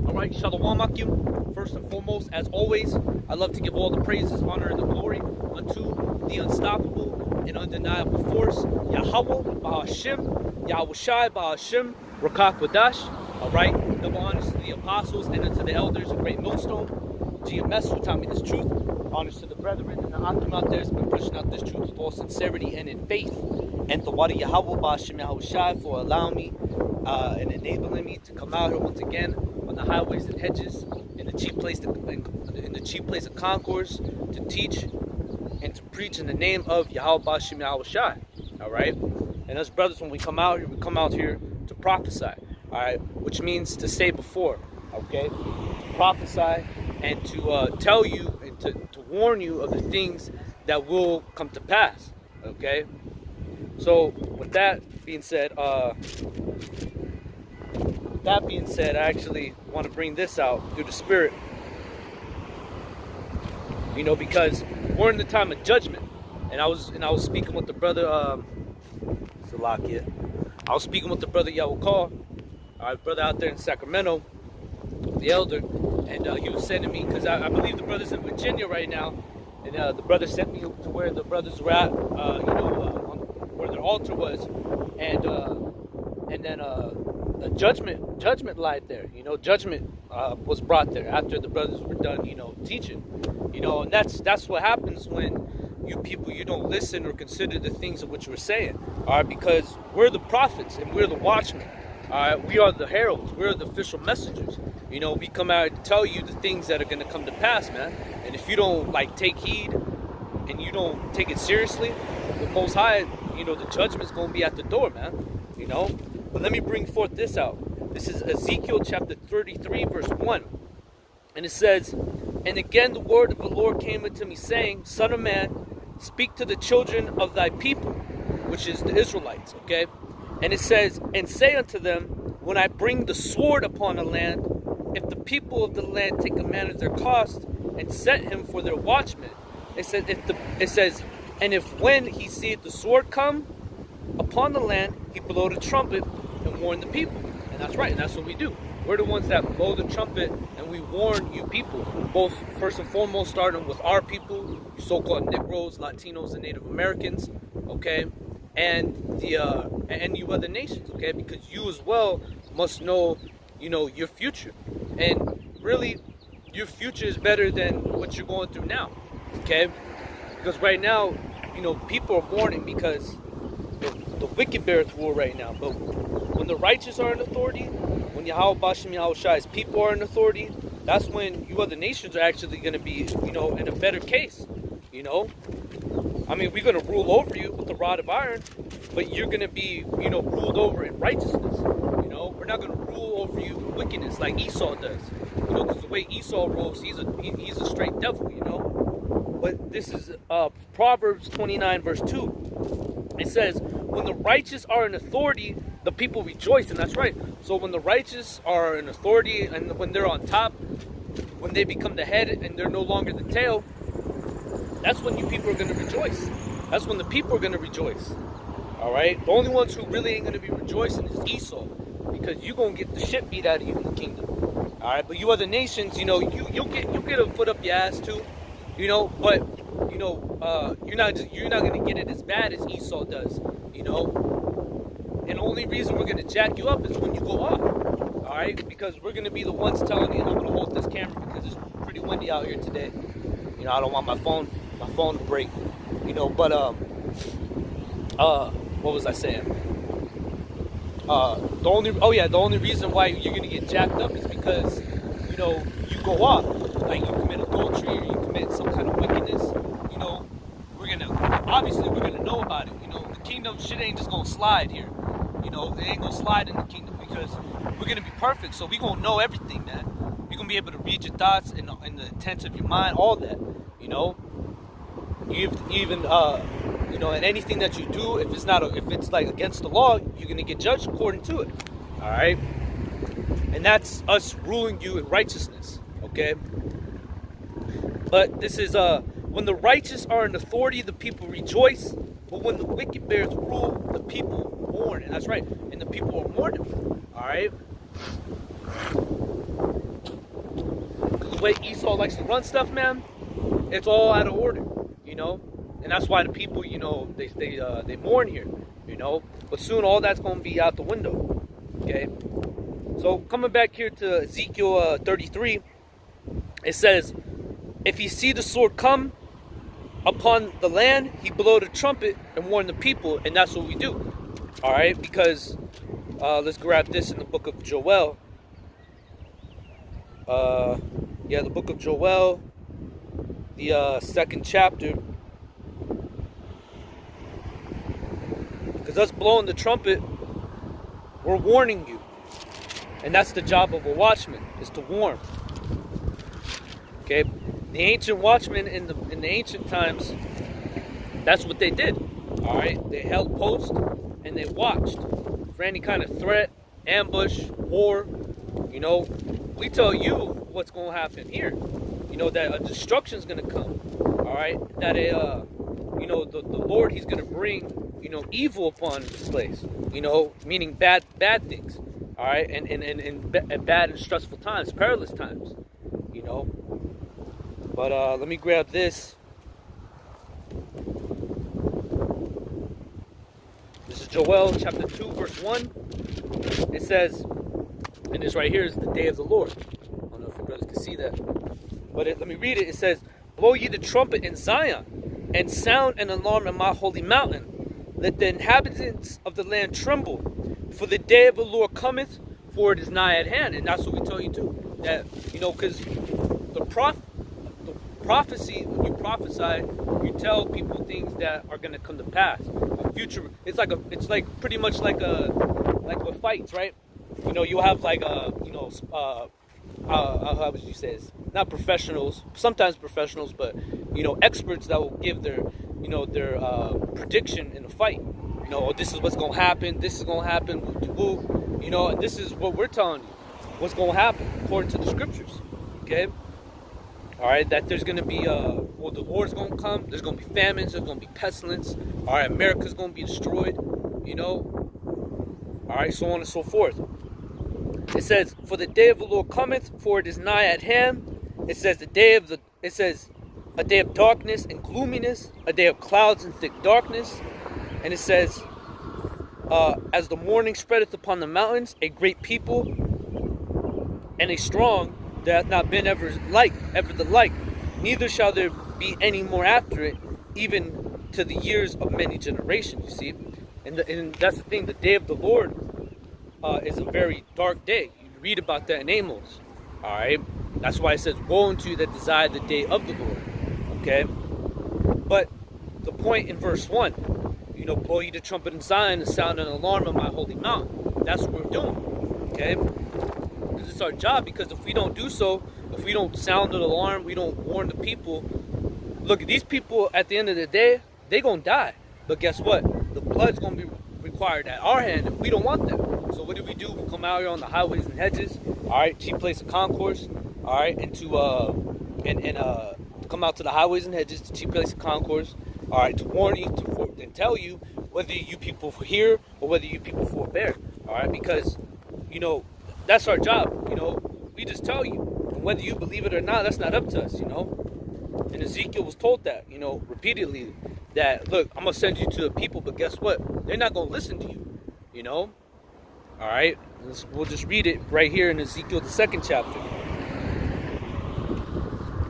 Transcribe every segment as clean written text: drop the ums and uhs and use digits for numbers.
All right, Shalom Akim. First and foremost, as always, I love to give all the praises, honor, and the glory unto the unstoppable and undeniable force, YAHAWAH, BaHaShem, YAHAWASHI, BaHaShem, Rakak Wadash. All right, double honors to the apostles and unto the elders of Great Millstone, GMS, who taught me this truth. Honors to the brethren and the Akim out there has been pushing out this truth with all sincerity and in faith. And the Wadi YAHAWAH, BaHaShem, YAHAWASHI, for allowing me and enabling me to come out here once again on the highways and hedges in the cheap place of concourse to teach and to preach in the name of Yahawah, BaHaShem, YAHAWASHI. All right, and us brothers, when we come out here to prophesy. All right, which means to stay before. Okay, to prophesy and to tell you and to warn you of the things that will come to pass. Okay, so with that being said, I actually want to bring this out through the Spirit. You know, because we're in the time of judgment, and I was speaking with the brother Salakia. I was speaking with the brother Yahawah, our brother out there in Sacramento, the elder, and he was sending me, because I believe the brother's in Virginia right now, and the brother sent me to where the brothers were at, where their altar was, and then a judgment lied there. You know, judgment was brought there after the brothers were done, teaching. And that's what happens when you don't listen or consider the things of what you were saying. All right, because we're the prophets and we're the watchmen. All right, we are the heralds. We're the official messengers. We come out to tell you the things that are going to come to pass, man. And if you don't take heed and you don't take it seriously, the Most High, the judgment's going to be at the door, man. But let me bring forth this out. This is Ezekiel chapter 33, verse 1. And it says, "And again the word of the Lord came unto me, saying, Son of man, speak to the children of thy people," which is the Israelites, okay? And it says, "And say unto them, when I bring the sword upon the land, if the people of the land take a man at their cost, and set him for their watchman," it says, "and if when he seeth the sword come upon the land, he blow the trumpet and warn the people." And that's right, and that's what we do. We're the ones that blow the trumpet and we warn you people, both first and foremost starting with our people, you so-called Negroes, Latinos, and Native Americans, okay, and you other nations, okay, because you as well must know, your future, and really, your future is better than what you're going through now, okay, because right now, people are mourning because the wicked beareth rule right now, but when the righteous are in authority, when Yahawah, BaHaShem, YAHAWASHI's people are in authority, that's when you other nations are actually going to be, in a better case, I mean, we're going to rule over you with the rod of iron, but you're going to be, ruled over in righteousness, we're not going to rule over you in wickedness like Esau does, because the way Esau rules, he's a straight devil, but this is Proverbs 29, verse 2. It says, when the righteous are in authority, the people rejoice, and that's right. So when the righteous are in authority and when they're on top, when they become the head and they're no longer the tail, that's when you people are going to rejoice. That's when the people are going to rejoice. All right? The only ones who really ain't going to be rejoicing is Esau, because you're going to get the shit beat out of you in the kingdom. All right? But you other nations, you'll get a foot up your ass too, but you're not going to get it as bad as Esau does, And the only reason we're going to jack you up is when you go off, all right? Because we're going to be the ones telling you. I'm going to hold this camera because it's pretty windy out here today. I don't want my phone to break, But what was I saying? The only reason why you're going to get jacked up is because you go off, like you commit adultery or you commit some kind of wickedness. We're gonna know about it. The kingdom shit ain't just gonna slide here. It ain't gonna slide in the kingdom because we're gonna be perfect. So we gonna know everything, man. We're gonna be able to read your thoughts and the intents of your mind, all that. And anything that you do, if it's like against the law, you're gonna get judged according to it. All right, and that's us ruling you in righteousness. Okay, but this is when the righteous are in authority, the people rejoice. But when the wicked bears rule, the people mourn. And that's right. And the people are mourning. All right. way Esau likes to run stuff, man, it's all out of order, you know. And that's why the people, you know, they mourn here, you know. But soon all that's going to be out the window, okay. So coming back here to Ezekiel 33, it says, if he see the sword come upon the land, he blow the trumpet and warn the people, and that's what we do. All right, because let's grab this in the book of Joel. The book of Joel, the second chapter. Because us blowing the trumpet, we're warning you, and that's the job of a watchman, is to warn. Okay, the ancient watchmen in the ancient times, that's what they did. All right, they held post and they watched for any kind of threat, ambush, war. You know, we tell you what's going to happen here. You know, that a destruction's going to come. All right, that you know, the Lord, He's going to bring, you know, evil upon this place. You know, meaning bad things. All right, and bad and stressful times, perilous times. You know, but let me grab this. This is Joel chapter 2, verse 1. It says, and this right here is the day of the Lord. I don't know if you brothers can see that. But let me read it. It says, blow ye the trumpet in Zion, and sound an alarm in my holy mountain. Let the inhabitants of the land tremble. For the day of the Lord cometh, for it is nigh at hand. And that's what we tell you too. That, you know, because the prophecy, when you prophesy, you tell people things that are going to come to pass. A future, it's like pretty much like with fights, right? You know, you'll have like how would you say this? Not professionals, sometimes professionals, but, you know, experts that will give their, you know, their prediction in a fight. You know, oh, this is what's going to happen, this is going to happen, woo, you know, and this is what we're telling you, what's going to happen according to the scriptures, okay? All right, that there's going to be, well, the Lord's going to come, there's going to be famines, there's going to be pestilence, all right, America's going to be destroyed, you know, all right, so on and so forth. It says, for the day of the Lord cometh, for it is nigh at hand. It says a day of darkness and gloominess, a day of clouds and thick darkness. And it says, as the morning spreadeth upon the mountains, a great people and a strong that hath not been ever the like, neither shall there be any more after it, even to the years of many generations. You see, and that's the thing. The day of the Lord is a very dark day. You read about that in Amos. All right, that's why it says, "Woe unto you that desire the day of the Lord." Okay, but the point in verse 1, you know, blow ye the trumpet in Zion and sound an alarm on my holy mountain. That's what we're doing. Okay, this is our job, because if we don't do so, if we don't sound an alarm, we don't warn the people. Look, these people at the end of the day, they're gonna die. But guess what? The blood's gonna be required at our hand if we don't want them. So what do? We come out here on the highways and hedges, all right, chief place of concourse, all right, and to come out to the highways and hedges, the chief place of concourse, all right, to warn you, and tell you whether you people hear or whether you people forbear, all right, because, you know, that's our job, you know, we just tell you, and whether you believe it or not, that's not up to us, you know. And Ezekiel was told that, you know, repeatedly, that, look, I'm going to send you to the people, but guess what? They're not going to listen to you, you know? All right? We'll just read it right here in Ezekiel, the 2nd chapter.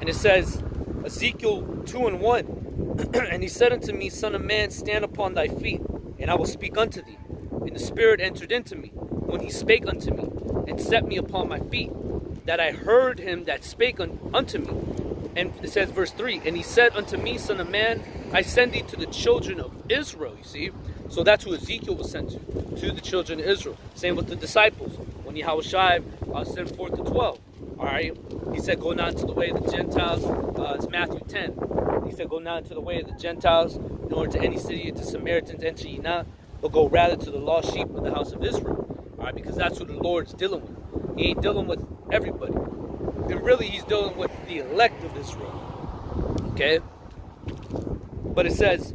And it says, Ezekiel 2:1, and he said unto me, Son of man, stand upon thy feet, and I will speak unto thee. And the Spirit entered into me, when he spake unto me, and set me upon my feet, that I heard him that spake unto me. And it says, verse 3, and he said unto me, Son of man, I send thee to the children of Israel. You see? So that's who Ezekiel was sent to the children of Israel. Same with the disciples. When YAHAWASHI sent forth the 12. All right? He said, go not into the way of the Gentiles. It's Matthew 10. He said, go not into the way of the Gentiles, nor to any city of the Samaritans enter ye not, but go rather to the lost sheep of the house of Israel. All right? Because that's who the Lord's dealing with. He ain't dealing with everybody. And really, he's dealing with the elect of Israel. Okay? But it says,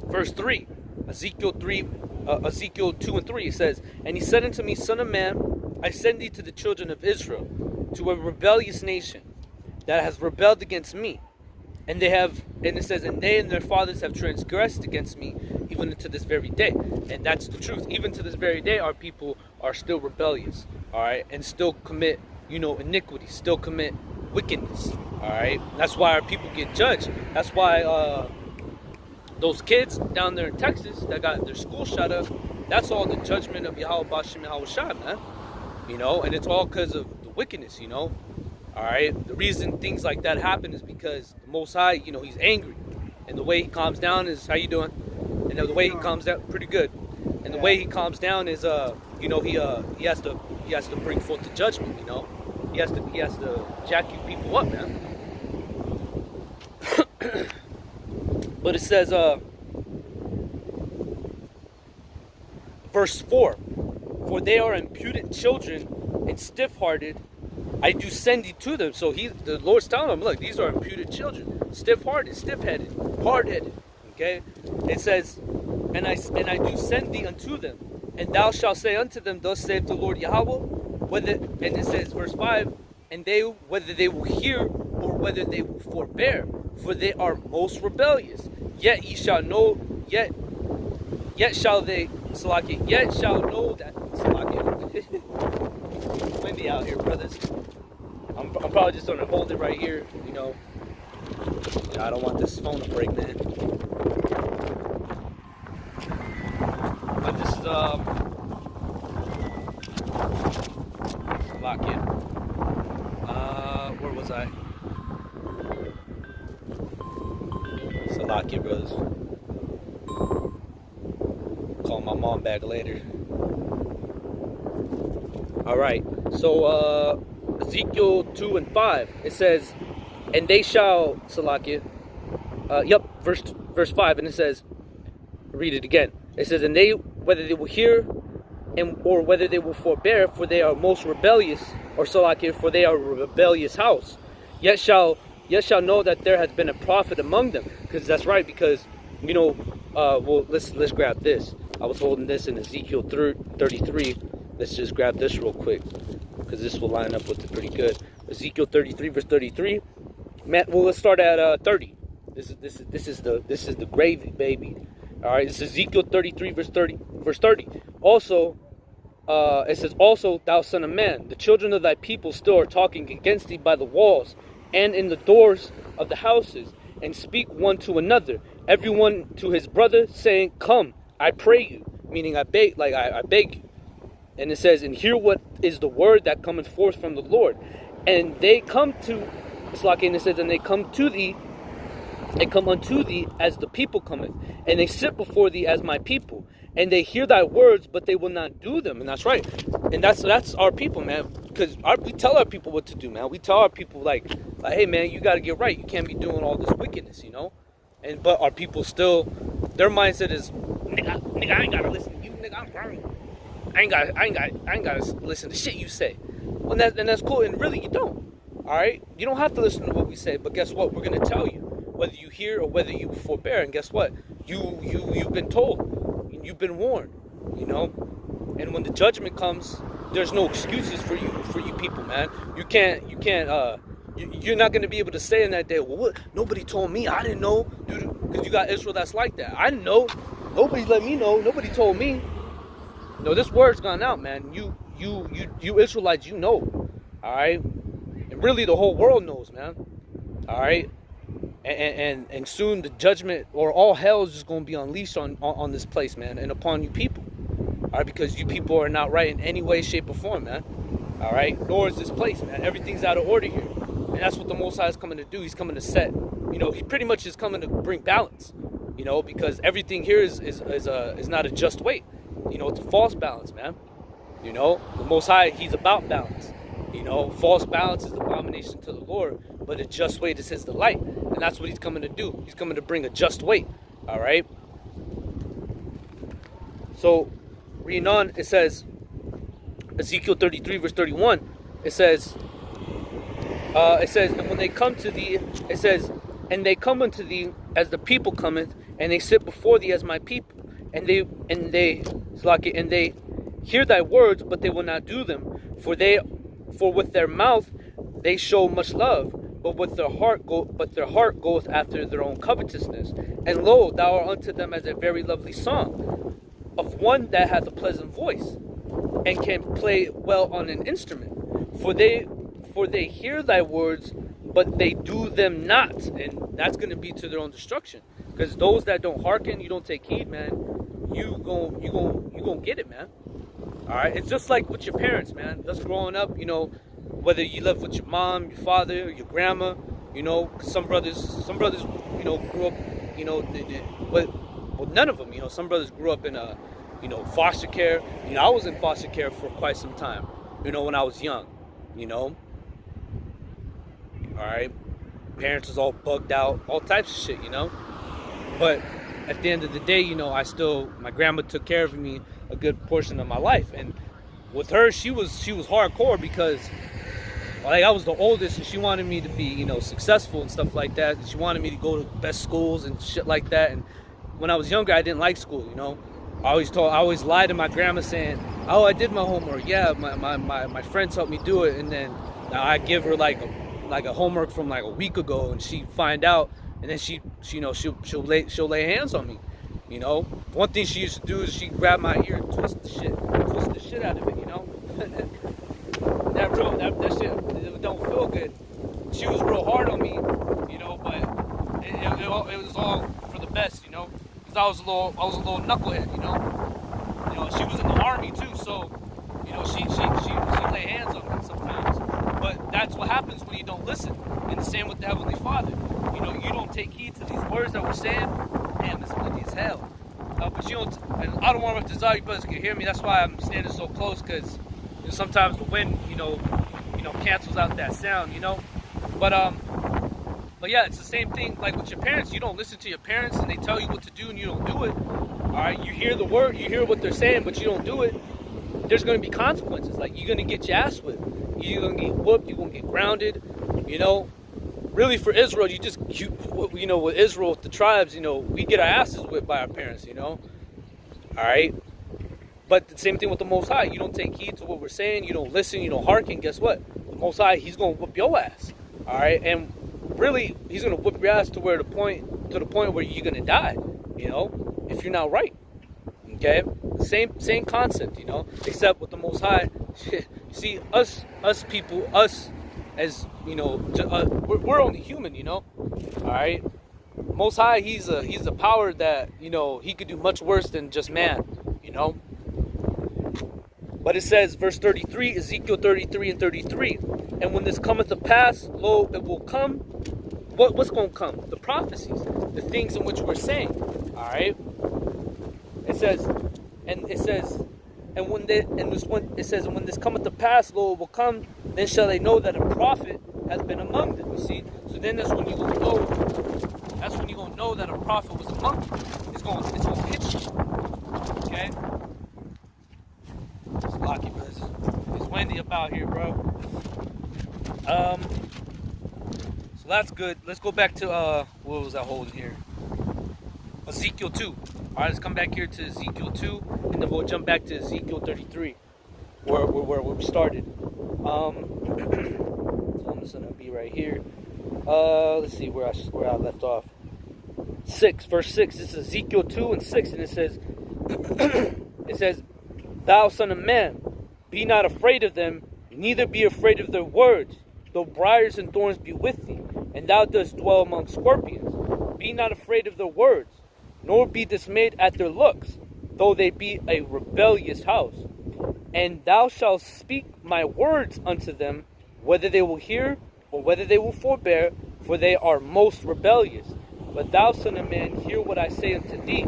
verse 3, Ezekiel 2:3, it says, and he said unto me, Son of man, I send thee to the children of Israel, to a rebellious nation that has rebelled against me. And it says, and they and their fathers have transgressed against me, even to this very day. And that's the truth. Even to this very day, our people are still rebellious, all right, and still commit, iniquity, still commit wickedness, all right. That's why our people get judged. That's why those kids down there in Texas that got their school shut up, that's all the judgment of YAHAWASHI, YAHAWASHI, man. And it's all because of the wickedness, All right. The reason things like that happen is because the Most High, He's angry, and the way He calms down is, how you doing? And the way He calms down, pretty good. And the way He calms down is, He has to bring forth the judgment. He has to jack you people up, man. But it says, verse 4, for they are impudent children and stiff-hearted. I do send thee to them. So the Lord's telling them, look, these are imputed children, stiff-hearted, stiff-headed, hard-headed. Okay? It says, and I do send thee unto them, and thou shalt say unto them, thus saith the Lord Yahweh, and it says, verse 5, and whether they will hear or whether they will forbear, for they are most rebellious. Yet ye shall know, yet shall they, Salaki, yet shall know that, Salaki, windy out here, brothers. I'm probably just gonna hold it right here, I don't want this phone to break, man. But this is lock in. Where was I? Salakia, brothers. Call my mom back later. Alright, so Ezekiel 2 and 5, it says, and they shall, Salakia, verse 5, and it says, read it again. It says, and they, whether they will hear or whether they will forbear, for they are most rebellious, or Salakia, for they are a rebellious house. Yet shall know that there has been a prophet among them. Because that's right, because, well, let's grab this. I was holding this in Ezekiel 33. Let's just grab this real quick, because this will line up with it pretty good. Ezekiel 33, verse 33. Man, well, let's start at 30. This is the gravy, baby. All right, it's Ezekiel 33, verse 30. Also, it says, also, thou son of man, the children of thy people still are talking against thee by the walls and in the doors of the houses, and speak one to another, everyone to his brother, saying, come, I pray you, meaning I beg you. And it says, and hear what is the word that cometh forth from the Lord. And they come to, it's like, and it says, and they come unto thee as the people cometh, and they sit before thee as my people, and they hear thy words, but they will not do them. And that's right. And that's our people, man. Because we tell our people what to do, man. We tell our people, like, hey, man, you got to get right. You can't be doing all this wickedness, But our people still, their mindset is, nigga, I ain't got to listen to you, nigga, I'm grown. I ain't got to listen to shit you say. Well, and that's cool, and really, you don't. All right? You don't have to listen to what we say, but guess what? We're going to tell you, whether you hear or whether you forbear, and guess what? You've been told, you've been warned, And when the judgment comes, there's no excuses for you people, man. You're not going to be able to say in that day, well, what? Nobody told me. I didn't know, dude, because you got Israel that's like that. I didn't know. Nobody let me know. Nobody told me. No, this word's gone out, man. You Israelites, all right? And really, the whole world knows, man. All right? And soon the judgment or all hell is just going to be unleashed on this place, man, and upon you people. All right? Because you people are not right in any way, shape, or form, man. All right? Nor is this place, man. Everything's out of order here. And that's what the Most High is coming to do. He's coming to set, he pretty much is coming to bring balance, because everything here is not a just weight. It's a false balance, man. The Most High, He's about balance. False balance is the abomination to the Lord, but a just weight is His delight. And that's what He's coming to do. He's coming to bring a just weight. All right? So, reading on, it says, Ezekiel 33, verse 31, it says, and when they come to thee, it says, and they come unto thee as the people cometh, and they sit before thee as my people, and they hear thy words, but they will not do them, for with their mouth they show much love, but their heart goeth after their own covetousness. And lo, thou art unto them as a very lovely song of one that hath a pleasant voice, and can play well on an instrument. For they hear thy words, but they do them not. And that's going to be to their own destruction. Because those that don't hearken, you don't take heed, man, you gon' get it, man. Alright? It's just like with your parents, man. Just growing up, whether you live with your mom, your father, your grandma, some brothers, grew up, well, none of them, some brothers grew up in a, foster care. I was in foster care for quite some time, when I was young, Alright? Parents was all bugged out, all types of shit, But at the end of the day, my grandma took care of me a good portion of my life. And with her, she was hardcore because I was the oldest, and she wanted me to be, successful and stuff like that. And she wanted me to go to the best schools and shit like that. And when I was younger, I didn't like school, I always lied to my grandma saying, oh, I did my homework. Yeah, my friends helped me do it. And then I give her like a homework from like a week ago, and she find out, and then she'll lay hands on me. One thing she used to do is she grab my ear and twist the shit out of it. that shit, it don't feel good. She was real hard on me, but it was all for the best, because I was a little knucklehead, She was in the army too, so she lay hands on me sometimes. But that's what happens when you don't listen. And the same with the Heavenly Father. You don't take heed to these words that we're saying. Damn, it's windy as hell. But and I don't want to desire you brothers can hear me. That's why I'm standing so close, because sometimes the wind, cancels out that sound, But yeah, it's the same thing like with your parents. You don't listen to your parents and they tell you what to do and you don't do it. Alright, you hear the word, you hear what they're saying, but you don't do it. There's going to be consequences. Like, you're going to get your ass whipped. You're going to get whooped. You're going to get grounded. Really for Israel, with Israel, with the tribes, we get our asses whipped by our parents, Alright? But the same thing with the Most High. You don't take heed to what we're saying. You don't listen. You don't hearken. Guess what? The Most High, He's going to whoop your ass. Alright? And really, He's going to whoop your ass to the point where you're going to die, if you're not right. Okay? Same concept, except with the Most High. See, us people, us as, we're only human, all right? Most High, he's a power that, he could do much worse than just man, But it says, verse 33, Ezekiel 33 and 33, and when this cometh to pass, lo, it will come. What's going to come? The prophecies, the things in which we're saying, all right? It says, and when this cometh to pass, lo, it will come, then shall they know that a prophet has been among them. You see? So then that's when you're gonna know that a prophet was among them. It's gonna hit you. Okay? It's lucky, but it's windy about here, bro. So that's good. Let's go back to what was I holding here? Ezekiel 2. Alright, let's come back here to Ezekiel 2, and then we'll jump back to Ezekiel 33, where we started. So I'm just gonna be right here. Let's see where I left off. 6, verse 6. This is Ezekiel 2 and 6, and it says, Thou son of man, be not afraid of them, neither be afraid of their words, though briars and thorns be with thee, and thou dost dwell among scorpions. Be not afraid of their words, nor be dismayed at their looks, though they be a rebellious house. And thou shalt speak my words unto them, whether they will hear or whether they will forbear, for they are most rebellious. But thou, son of man, hear what I say unto thee.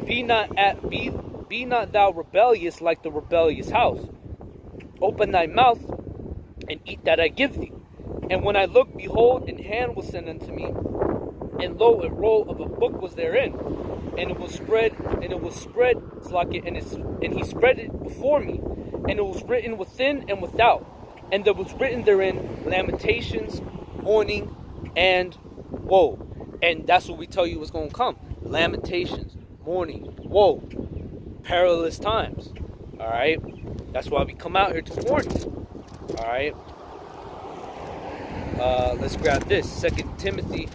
Be not thou rebellious like the rebellious house. Open thy mouth and eat that I give thee. And when I looked, behold, an hand was sent unto me, and lo, a roll of a book was therein, and it was spread, and he spread it before me, and it was written within and without, and there was written therein lamentations, mourning, and woe. And that's what we tell you was going to come: lamentations, mourning, woe, perilous times. All right, that's why we come out here to warn you. All right. Let's grab this. 2 Timothy.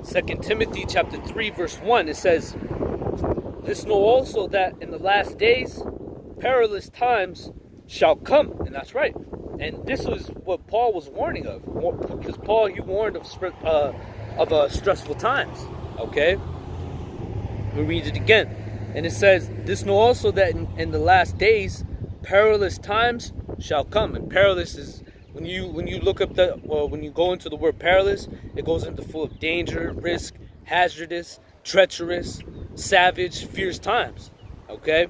2 Timothy chapter 3 verse 1. It says, "This know also that in the last days perilous times shall come." And that's right. And this was what Paul was warning of. Because Paul, he warned of stressful times. Okay? We'll read it again. And it says, "This know also that in the last days perilous times shall come." And perilous is, when you look up when you go into the word perilous, it goes into full of danger, risk, hazardous, treacherous, savage, fierce times. Okay?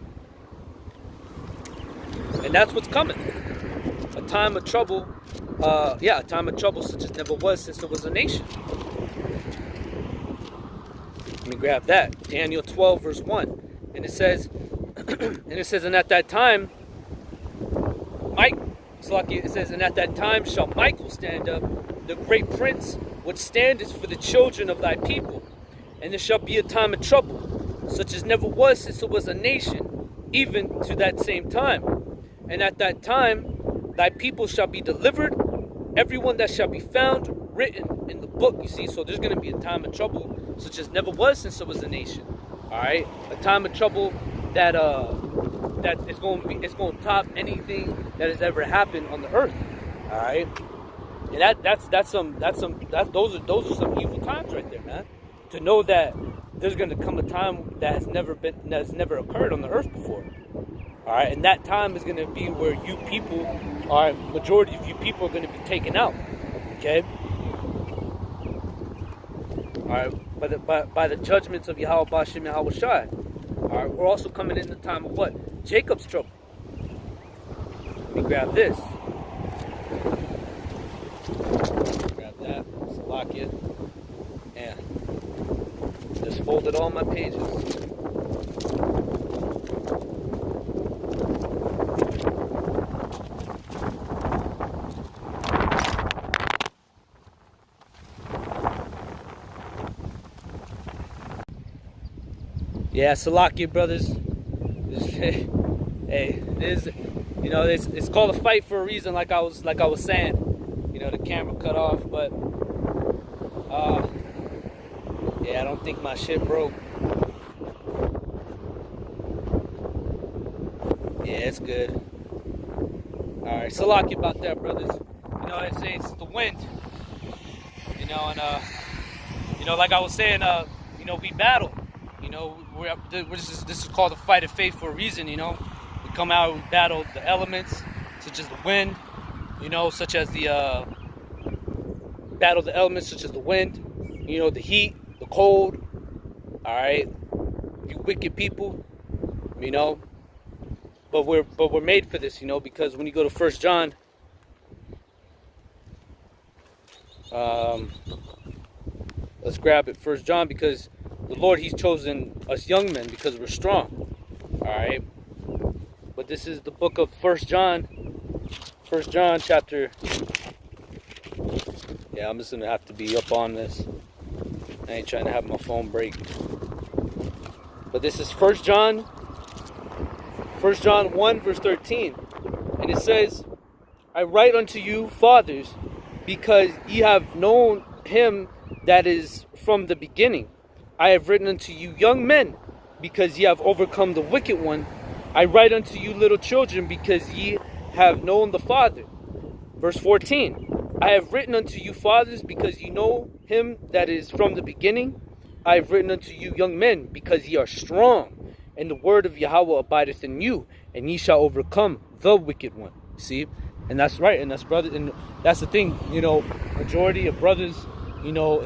And that's what's coming. A time of trouble, a time of trouble such as never was since there was a nation. Let me grab that. Daniel 12 verse 1. And it says, and at that time, and at that time shall Michael stand up, the great prince, which standeth for the children of thy people. And there shall be a time of trouble, such as never was since there was a nation, even to that same time. And at that time thy people shall be delivered, everyone that shall be found written in the book. You see, so there's going to be a time of trouble, such as never was since there was a nation. All right, a time of trouble that it's going to top anything that has ever happened on the earth. All right, and those are some evil times right there, man. To know that there's going to come a time that's never occurred on the earth before. All right, and that time is going to be where majority of you people are going to be taken out. Okay. All right, by the judgments of YAHAWASHI, YAHAWASHI. All right, we're also coming in the time of what? Jacob's trouble. Let me grab this. Grab that. Salakia. And just folded all my pages. Yeah, Salakia, brothers. Hey, it's called a fight for a reason. Like I was saying, the camera cut off, but yeah, I don't think my shit broke. Yeah, it's good. All right, Salakia about that, brothers. It's the wind. And like I was saying, we battle. This is called a fight of faith for a reason. We come out, we battle the elements, such as the wind. Such as the wind. The heat, the cold. All right, you wicked people. But we're made for this. Because when you go to 1 John, let's grab it. 1 John, because the Lord, He's chosen us young men because we're strong. Alright? But this is the book of 1 John. 1 John chapter. Yeah, I'm just going to have to be up on this. I ain't trying to have my phone break. But this is 1 John 1 verse 13. And it says, "I write unto you, fathers, because ye have known him that is from the beginning. I have written unto you, young men, because ye have overcome the wicked one. I write unto you, little children, because ye have known the Father." Verse 14. "I have written unto you, fathers, because ye know him that is from the beginning. I have written unto you, young men, because ye are strong, and the word of Yahweh abideth in you, and ye shall overcome the wicked one." See? And that's right, and that's brother, and that's the thing, majority of brothers,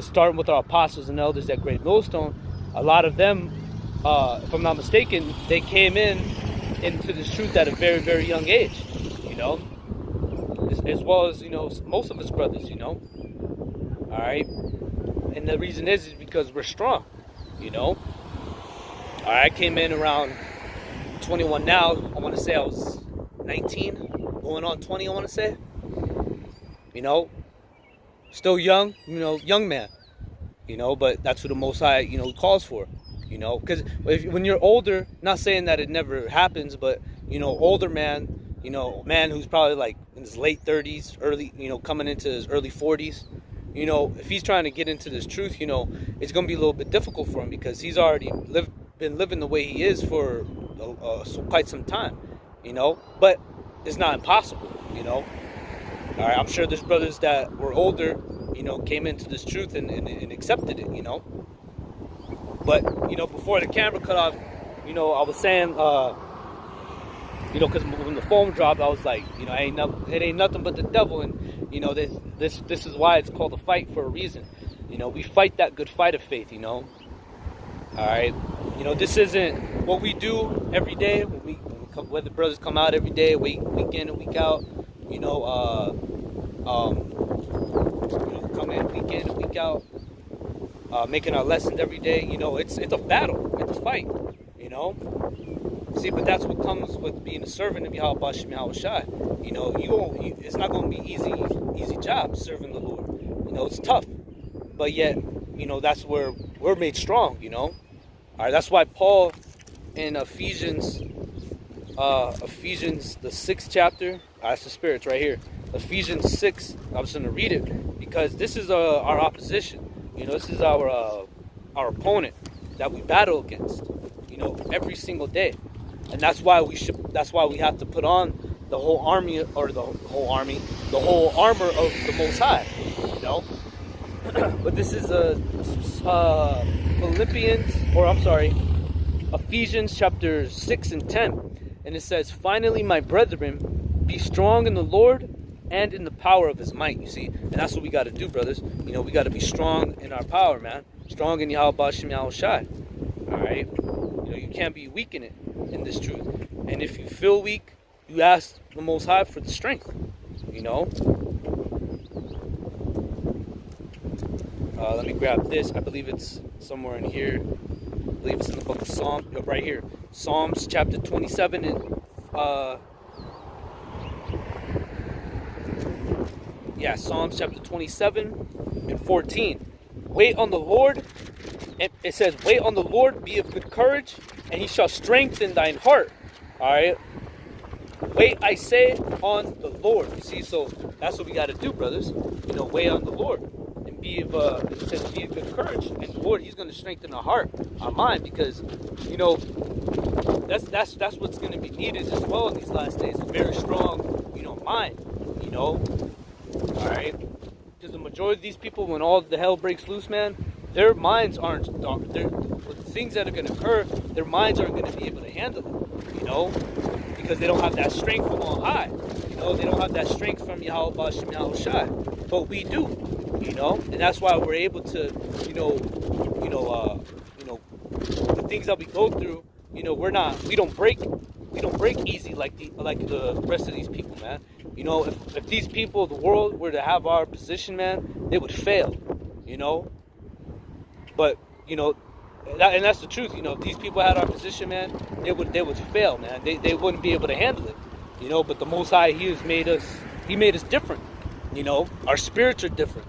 starting with our apostles and elders at Great Millstone, a lot of them, if I'm not mistaken, they came into this truth at a very, very young age, as well as, most of us brothers, all right? And the reason is because we're strong, All right, I came in around 21 now. I want to say I was 19, going on 20, I want to say. Still young, young man, but that's what the Most High, calls for, because when you're older, not saying that it never happens, but, older man, You know, a man who's probably like in his late 30s, early, coming into his early 40s. You know, if he's trying to get into this truth, it's going to be a little bit difficult for him because he's already been living the way he is for quite some time, But it's not impossible, All right, I'm sure there's brothers that were older, came into this truth and accepted it, But, before the camera cut off, I was saying, because when the phone dropped, I was like, it ain't nothing but the devil, and this is why it's called a fight for a reason. We fight that good fight of faith. All right, this isn't what we do every day. When the brothers come out every day, week in and week out. Come in week in and week out, making our lessons every day. It's a battle, it's a fight. See, but that's what comes with being a servant of YAHAWASHI. It's not going to be easy job serving the Lord. It's tough, but yet, that's where we're made strong. All right, that's why Paul in Ephesians, the 6th chapter. That's the spirits right here. Ephesians 6. I was going to read it because this is our opposition. This is our opponent that we battle against. Every single day. And that's why we have to put on the whole army, or the whole armor of the Most High, But this is Ephesians chapter 6 and 10, and it says, "Finally, my brethren, be strong in the Lord and in the power of His might." You see, and that's what we got to do, brothers. We got to be strong in our power, man. Strong in YAHAWASHI. All right. You can't be weak in this truth. And if you feel weak, you ask the Most High for the strength. Let me grab this. I believe it's somewhere in here. I believe it's in the book of Psalms. Right here. Psalms chapter 27 and Psalms chapter 27 and 14. Wait on the Lord. It says, "Wait on the Lord, be of good courage, and He shall strengthen thine heart." All right. Wait, I say, on the Lord. You see, so that's what we got to do, brothers. Wait on the Lord, and it says, be of good courage, and the Lord, He's going to strengthen our heart, our mind, because that's what's going to be needed as well in these last days. A very strong, mind. All right. Because the majority of these people, when all the hell breaks loose, man, their minds aren't, the things that are going to occur, their minds aren't going to be able to handle it, because they don't have that strength from on high, they don't have that strength from YAHAWASHI, but we do, and that's why we're able to, the things that we go through, we don't break easy like the rest of these people, man. If these people of the world were to have our position, man, they would fail, But and that's the truth. If these people had our position, man, they would fail, man. They wouldn't be able to handle it, But the Most High, He made us different, Our spirits are different,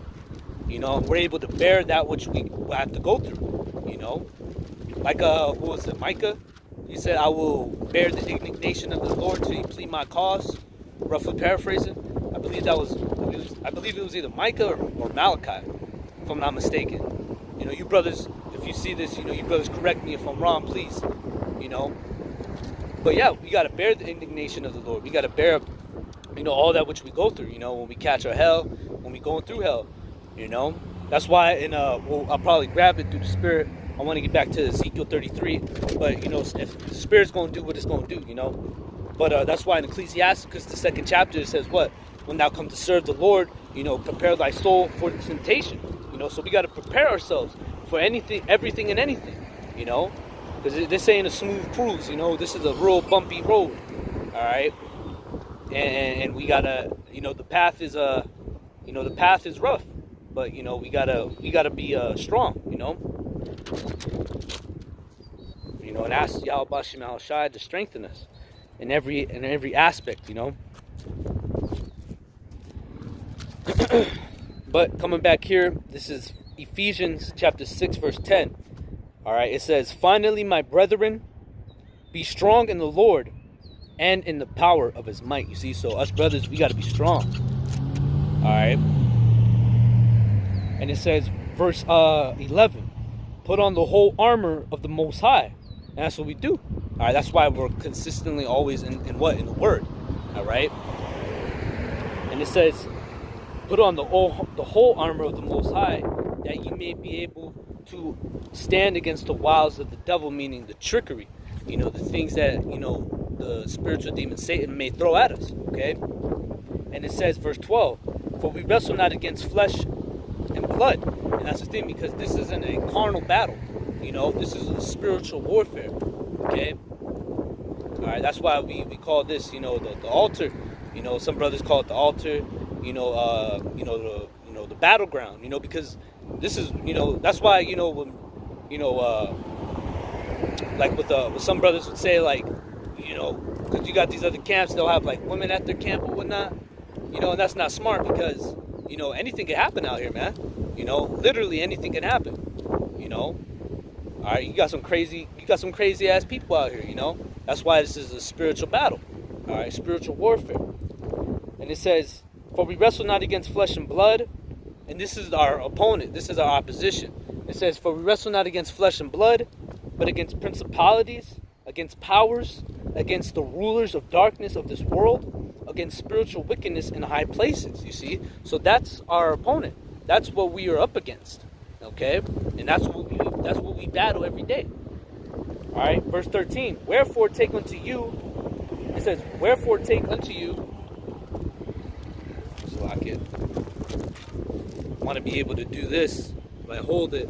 We're able to bear that which we have to go through, Like what was it, Micah? He said, "I will bear the indignation of the Lord till He plead my cause." Roughly paraphrasing, I believe it was either Micah or Malachi, if I'm not mistaken. You brothers, if you see this, you brothers correct me if I'm wrong, please. But yeah, we got to bear the indignation of the Lord. We got to bear, all that which we go through, when we catch our hell, when we going through hell, That's why, I'll probably grab it through the Spirit. I want to get back to Ezekiel 33, but, if the Spirit's going to do what it's going to do, But that's why in Ecclesiasticus, the 2nd chapter, it says what? When thou come to serve the Lord, prepare thy soul for the temptation. So we got to prepare ourselves for anything, everything and anything, because this ain't a smooth cruise, this is a real bumpy road, all right, and we gotta, the path is rough, but we gotta be strong, and ask YAHAWASHI to strengthen us in every aspect, But coming back here, this is Ephesians chapter 6, verse 10. All right, it says, "Finally, my brethren, be strong in the Lord and in the power of his might. You see, so us brothers, we got to be strong. All right. And it says, verse 11, put on the whole armor of the Most High. And that's what we do. All right. That's why we're consistently always in the Word. All right. And it says, put on the whole armor of the Most High, that you may be able to stand against the wiles of the devil, meaning the trickery, the things that, the spiritual demon Satan may throw at us, okay? And it says, verse 12, for we wrestle not against flesh and blood. And that's the thing, because this isn't a carnal battle, this is a spiritual warfare, okay? All right, that's why we call this, the altar. Some brothers call it the altar, the battleground, because this is, that's why, when, like with some brothers would say, like, because you got these other camps, they'll have like women at their camp or whatnot, and that's not smart, because, anything can happen out here, man. Literally anything can happen, all right, you got some crazy ass people out here, that's why this is a spiritual battle, all right, spiritual warfare. And it says, for we wrestle not against flesh and blood. And this is our opponent. This is our opposition. It says, for we wrestle not against flesh and blood, but against principalities, against powers, against the rulers of darkness of this world, against spiritual wickedness in high places, you see. So that's our opponent. That's what we are up against, okay? And that's what we battle every day. All right, verse 13. Wherefore take unto you, it says, wherefore take unto you, I want to be able to do this if I hold it,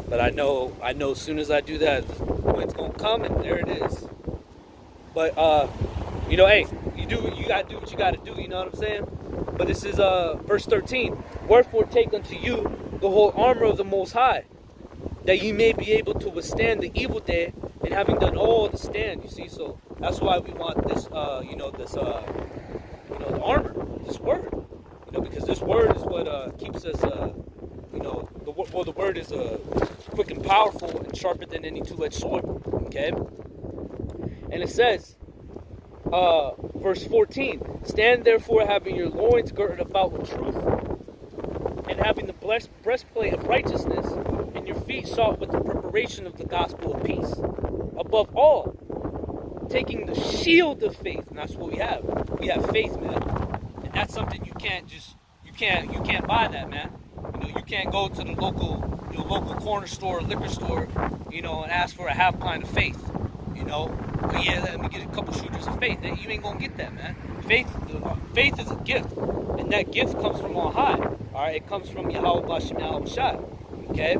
but I know as soon as I do that, it's gonna come, and there it is. But hey, you gotta do what you gotta do, you know what I'm saying? But this is verse 13. Wherefore take unto you the whole armor of the Most High, that you may be able to withstand the evil day, and having done all to stand. You see, so that's why we want this the armor, this word. Because this word is what keeps us, the word is quick and powerful and sharper than any two-edged sword, okay? And it says, verse 14, stand therefore having your loins girded about with truth, and having the breastplate of righteousness, and your feet shod with the preparation of the gospel of peace. Above all, taking the shield of faith, and that's what we have. We have faith, man. And that's something you can't buy that, man. You can't go to the local corner store or liquor store, and ask for a half pint of faith, But yeah, let me get a couple shooters of faith. You ain't gonna get that, man. Faith is a gift, and that gift comes from on high. All right, it comes from YAHAWASHI, okay?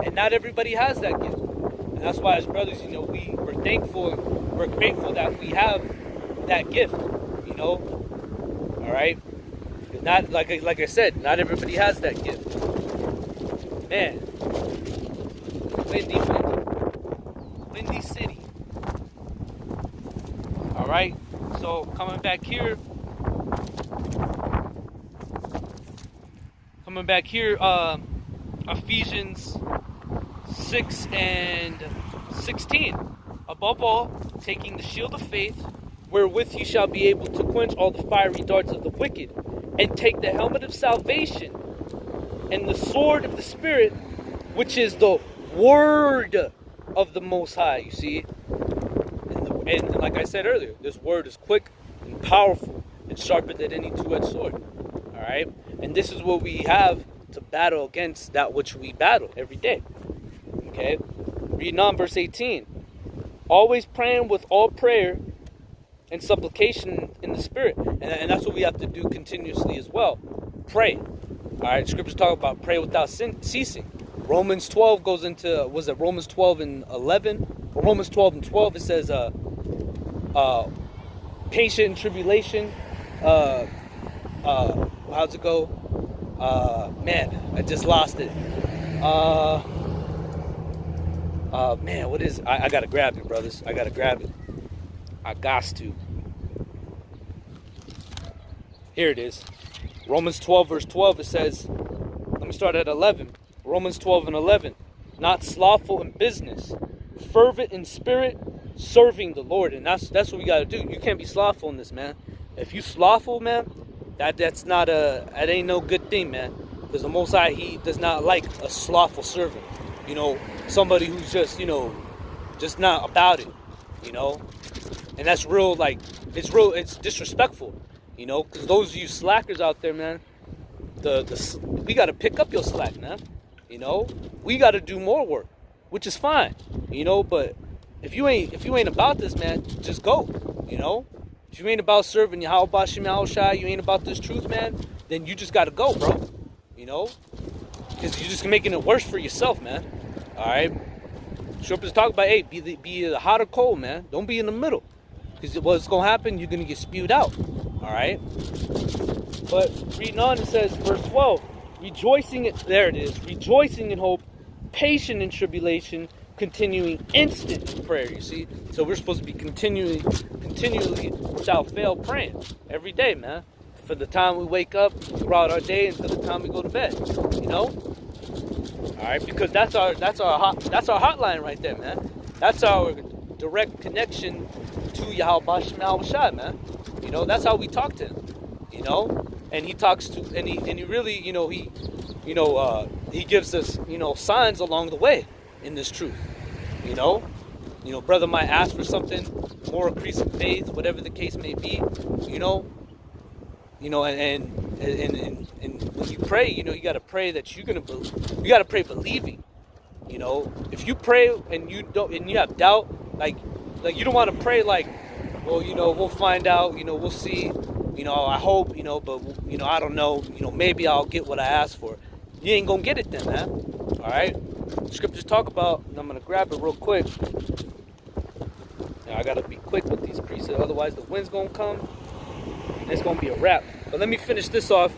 And not everybody has that gift, and that's why as brothers, we're thankful, we're grateful that we have that gift, All right. Not like I said, not everybody has that gift. Man, windy city. All right. So coming back here, Ephesians 6 and 16. Above all, taking the shield of faith, wherewith you shall be able to quench all the fiery darts of the wicked, and take the helmet of salvation and the sword of the Spirit, which is the word of the Most High, you see. And like I said earlier, this word is quick and powerful and sharper than any two-edged sword. All right? And this is what we have to battle against that which we battle every day. Okay? Reading on verse 18. Always praying with all prayer and supplication in the Spirit. And that's what we have to do continuously as well. Pray. All right, scriptures talk about pray without ceasing. Romans 12 goes into, was it Romans 12 and 11? Or Romans 12 and 12, it says, patient in tribulation. How's it go? Man, I just lost it. Man, what is it? I gotta grab it, brothers. I gotta grab it. I got to. Here it is. Romans 12 verse 12, it says, let me start at 11. Romans 12 and 11. Not slothful in business, fervent in spirit, serving the Lord, and that's what we got to do. You can't be slothful in this, man. If you slothful, man, that ain't no good thing, man. Because the Most High, He does not like a slothful servant. You know, somebody who's just, you know, just not about it. You know, and that's real. Like, it's disrespectful. You know, because those of you slackers out there, man, we got to pick up your slack, man. You know, we got to do more work, which is fine. You know, but if you ain't about this, man, just go. You know, if you ain't about serving YAHAWASHI, YAHAWASHI, you ain't about this truth, man, then you just gotta go, bro. You know, because you're just making it worse for yourself, man. All right. Sherpa's talking about, hey, be the hot or cold, man. Don't be in the middle, because what's gonna happen? You're gonna get spewed out. All right. But reading on, it says, verse 12, rejoicing. There it is. Rejoicing in hope, patient in tribulation, continuing instant in prayer. You see, so we're supposed to be continually without fail praying every day, man. For the time we wake up throughout our day until the time we go to bed. You know, all right, because that's our hotline right there, man. That's our direct connection to YAHAWASHI, YAHAWASHI, man. You know, that's how we talk to Him. You know, and He talks to, and he really, you know, He gives us, you know, signs along the way in this truth. You know, brother might ask for something, more increase in faith, whatever the case may be. You know, and when you pray, you know, you gotta pray that you gotta pray believing. You know, if you pray and you have doubt, like you don't want to pray like, well, you know, we'll find out, you know, we'll see, you know, I hope, you know, but you know, I don't know, you know, maybe I'll get what I asked for. You ain't gonna get it then, man. All right. Scriptures talk about, and I'm gonna grab it real quick. Now I gotta be quick with these precepts, otherwise the wind's gonna come and it's gonna be a wrap. But let me finish this off.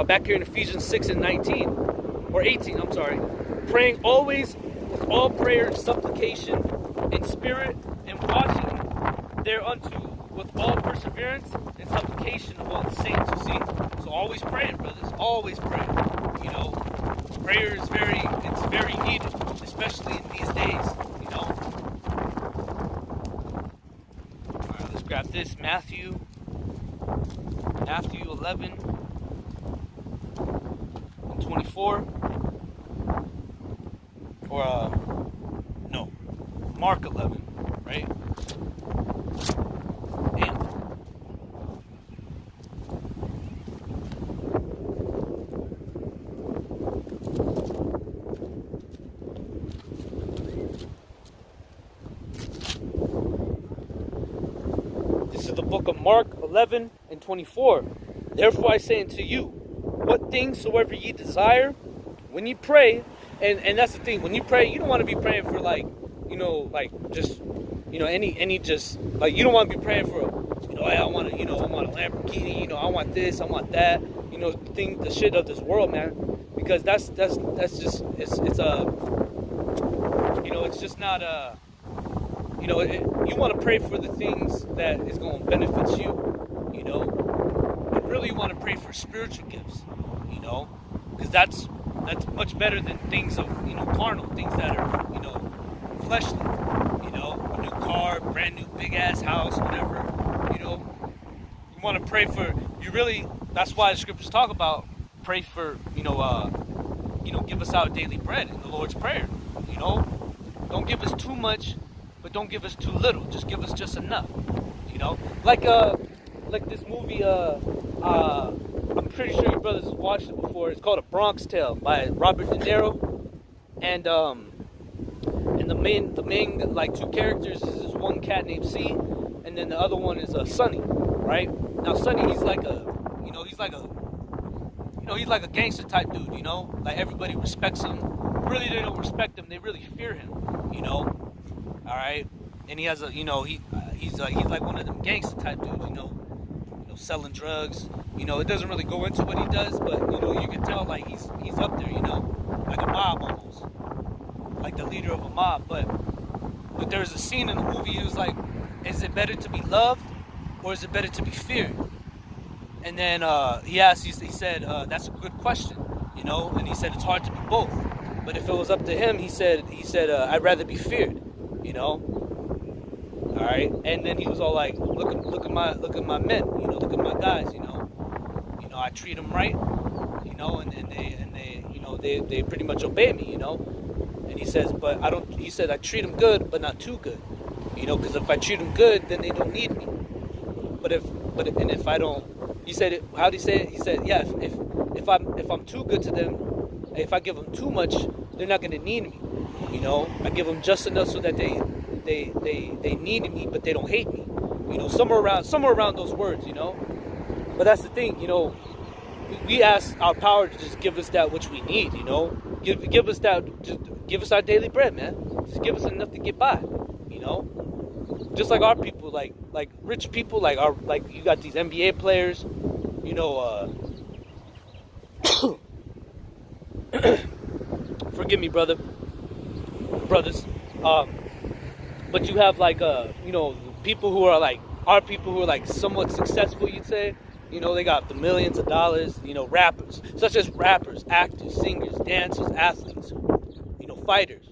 Back here in Ephesians 6 and 19 or 18, I'm sorry. Praying always with all prayer and supplication in spirit, and watching thereunto with all perseverance and supplication of all the saints. You see, so always praying, brothers. Always praying. You know, prayer is very needed, especially in these days. You know. All right, let's grab this. Matthew 11 and 24, or no, Mark 11, right? The book of Mark 11 and 24. Therefore I say unto you, what things soever ye desire, when you pray, and that's the thing, when you pray, you don't want to be praying for like, you know, like just, you know, any just, like, you don't want to be praying for, you know, hey, I want a Lamborghini, you know, I want this, I want that, you know, the shit of this world, man, because that's just, it's you know, it's just not you know, you want to pray for the things that is going to benefit you, you know. And really you want to pray for spiritual gifts, you know, because that's much better than things of, you know, carnal, things that are, you know, fleshly, you know, a new car, brand new big ass house, whatever, you know. You want to pray for, that's why the scriptures talk about, pray for, you know, give us our daily bread in the Lord's Prayer, you know. Don't give us too much, but don't give us too little. Just give us just enough, you know. Like this movie. I'm pretty sure you brothers have watched it before. It's called A Bronx Tale by Robert De Niro, and the main like two characters is this one cat named C, and then the other one is Sonny, right? Now Sonny, he's like a gangster type dude, you know. Like everybody respects him. Really, they don't respect him. They really fear him, you know. All right, and he has a, you know, he's like one of them gangster type dudes, you know, selling drugs. You know, it doesn't really go into what he does, but you know, you can tell like he's up there, you know, like a mob almost, like the leader of a mob. But there's a scene in the movie. He was like, "Is it better to be loved, or is it better to be feared?" And then he said, "That's a good question," you know, and he said it's hard to be both. But if it was up to him, he said, I'd rather be feared, you know. All right, and then he was all like, look at my men, you know, look at my guys, you know, I treat them right, you know, and they you know, they pretty much obey me, you know. And he says, but I don't. He said I treat them good, but not too good, you know, because if I treat them good, then they don't need me. But if I don't, he said, how did he say it? He said, yeah, if I'm too good to them, if I give them too much, they're not gonna need me, you know. I give them just enough so that they need me, but they don't hate me, you know. Somewhere around those words, you know. But that's the thing, you know. We ask our power to just give us that which we need, you know. Give us that, just give us our daily bread, man. Just give us enough to get by, you know. Just like our people, like rich people, like you got these NBA players, you know. Forgive me, brothers. But you have like you know, people who are like our people who are like somewhat successful, you'd say. You know, they got the millions of dollars, you know, rappers, such as rappers, actors, singers, dancers, athletes, you know, fighters.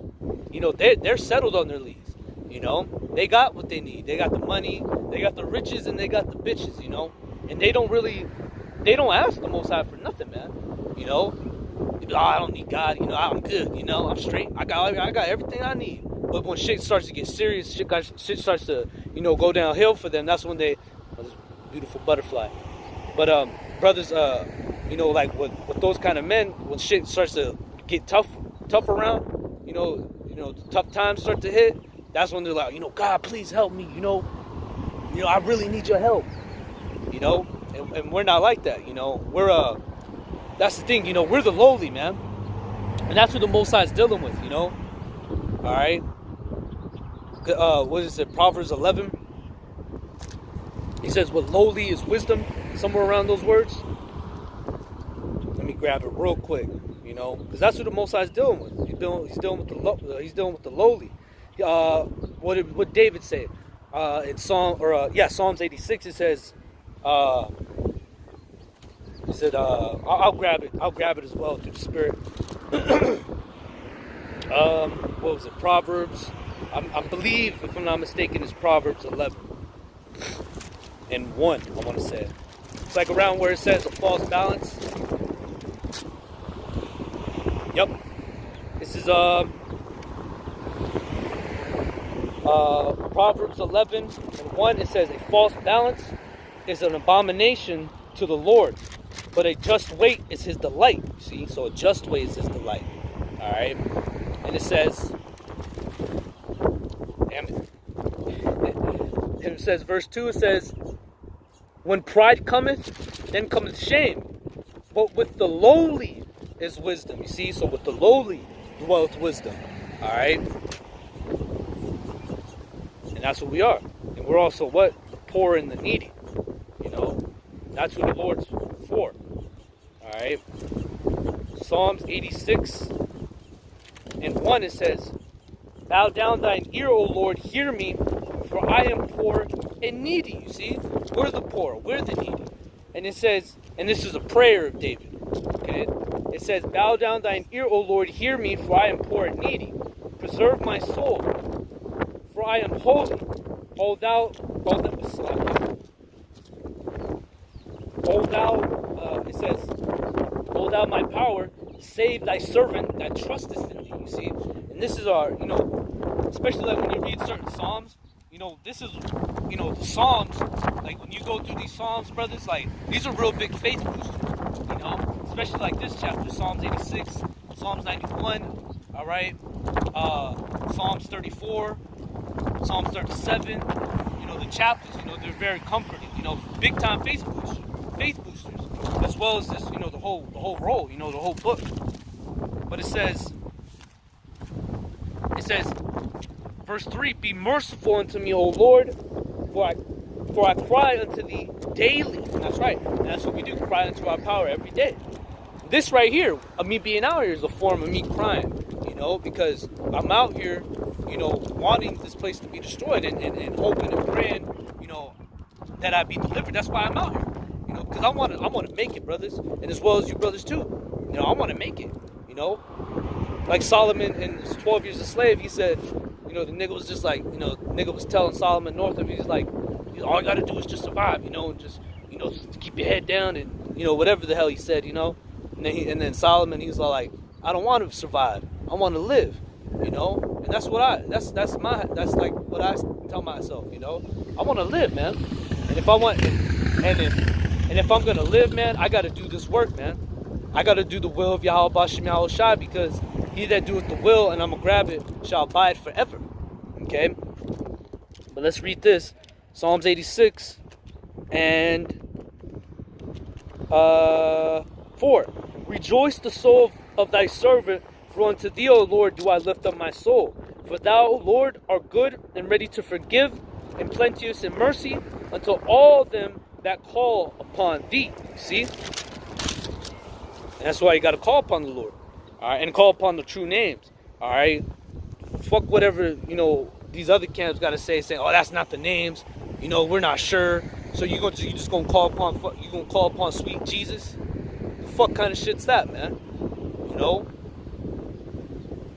You know, they're settled on their leagues, you know. They got what they need. They got the money, they got the riches, and they got the bitches, you know. And they don't ask the Most High for nothing, man. You know, oh, I don't need God, you know, I'm good, you know, I'm straight. I got everything I need. But when shit starts to get serious, shit starts to, you know, go downhill for them, that's when this beautiful butterfly. But brothers, you know, like with those kind of men, when shit starts to get tough around, you know, tough times start to hit, that's when they're like, you know, God, please help me, you know, I really need your help, you know. And we're not like that, you know. We're that's the thing, you know, we're the lowly, man, and that's what the Most High is dealing with, you know. All right. What is it? Proverbs 11. He says, "What lowly is wisdom." Somewhere around those words. Let me grab it real quick, you know, because that's what the Most High is dealing with. He's dealing with the lowly. What David said in Psalms 86. It says, he said, I'll grab it as well through the Spirit. What was it? Proverbs. I believe, if I'm not mistaken, it's Proverbs 11 and 1. I want to say. It's like around where it says a false balance. Yep. This is Proverbs 11 and 1. It says a false balance is an abomination to the Lord, but a just weight is his delight. See, so a just weight is his delight. All right. And it says, damn it. And it says, verse 2, it says, when pride cometh, then cometh shame. But with the lowly is wisdom. You see? So with the lowly dwelleth wisdom. Alright? And that's what we are. And we're also what? The poor and the needy. You know? That's who the Lord's for. Alright? Psalms 86 and 1, it says, bow down thine ear, O Lord, hear me, for I am poor and needy. You see? We're the poor. We're the needy. And it says, and this is a prayer of David. Okay? It says, bow down thine ear, O Lord, hear me, for I am poor and needy. Preserve my soul, for I am holy. O thou, it says, O thou my power, save thy servant that trusteth in thee. You see? And this is our, you know, especially like when you read certain Psalms, you know, this is, you know, the Psalms, like when you go through these Psalms, brothers, like, these are real big faith boosters, you know, especially like this chapter, Psalms 86, Psalms 91, all right, Psalms 34, Psalms 37, you know, the chapters, you know, they're very comforting, you know, big time faith boosters, as well as this, you know, the whole roll, you know, the whole book. But it says, verse 3, be merciful unto me, O Lord, for I cry unto thee daily. And that's right. And that's what we do, cry unto our power every day. This right here, of me being out here, is a form of me crying, you know, because I'm out here, you know, wanting this place to be destroyed and hoping and praying, you know, that I be delivered. That's why I'm out here, you know, because I want to make it, brothers, and as well as you brothers too. You know, I want to make it, you know. like Solomon in his 12 years a slave, he said, you know, the nigga was just like, you know, the nigga was telling Solomon north of, he's like, all you gotta do is just survive, you know, and just, you know, keep your head down and, you know, whatever the hell he said, you know. And then Solomon, he was all like, I don't want to survive, I want to live, you know. And that's what that's like what I tell myself, you know. I want to live, man. And if I'm gonna live, man, I gotta do this work, man. I gotta do the will of YAHAWASHI, because he that doeth the will, and I'm gonna grab it, shall abide forever. Okay? But let's read this. Psalms 86 and 4. Rejoice the soul of thy servant, for unto thee, O Lord, do I lift up my soul. For thou, O Lord, art good and ready to forgive, and plenteous in mercy unto all them that call upon thee. See? And that's why you got to call upon the Lord. All right? And call upon the true names. All right? Fuck whatever, you know, these other camps got to say, saying, oh, that's not the names. You know, we're not sure. So you just going to call upon sweet Jesus? The fuck kind of shit's that, man? You know?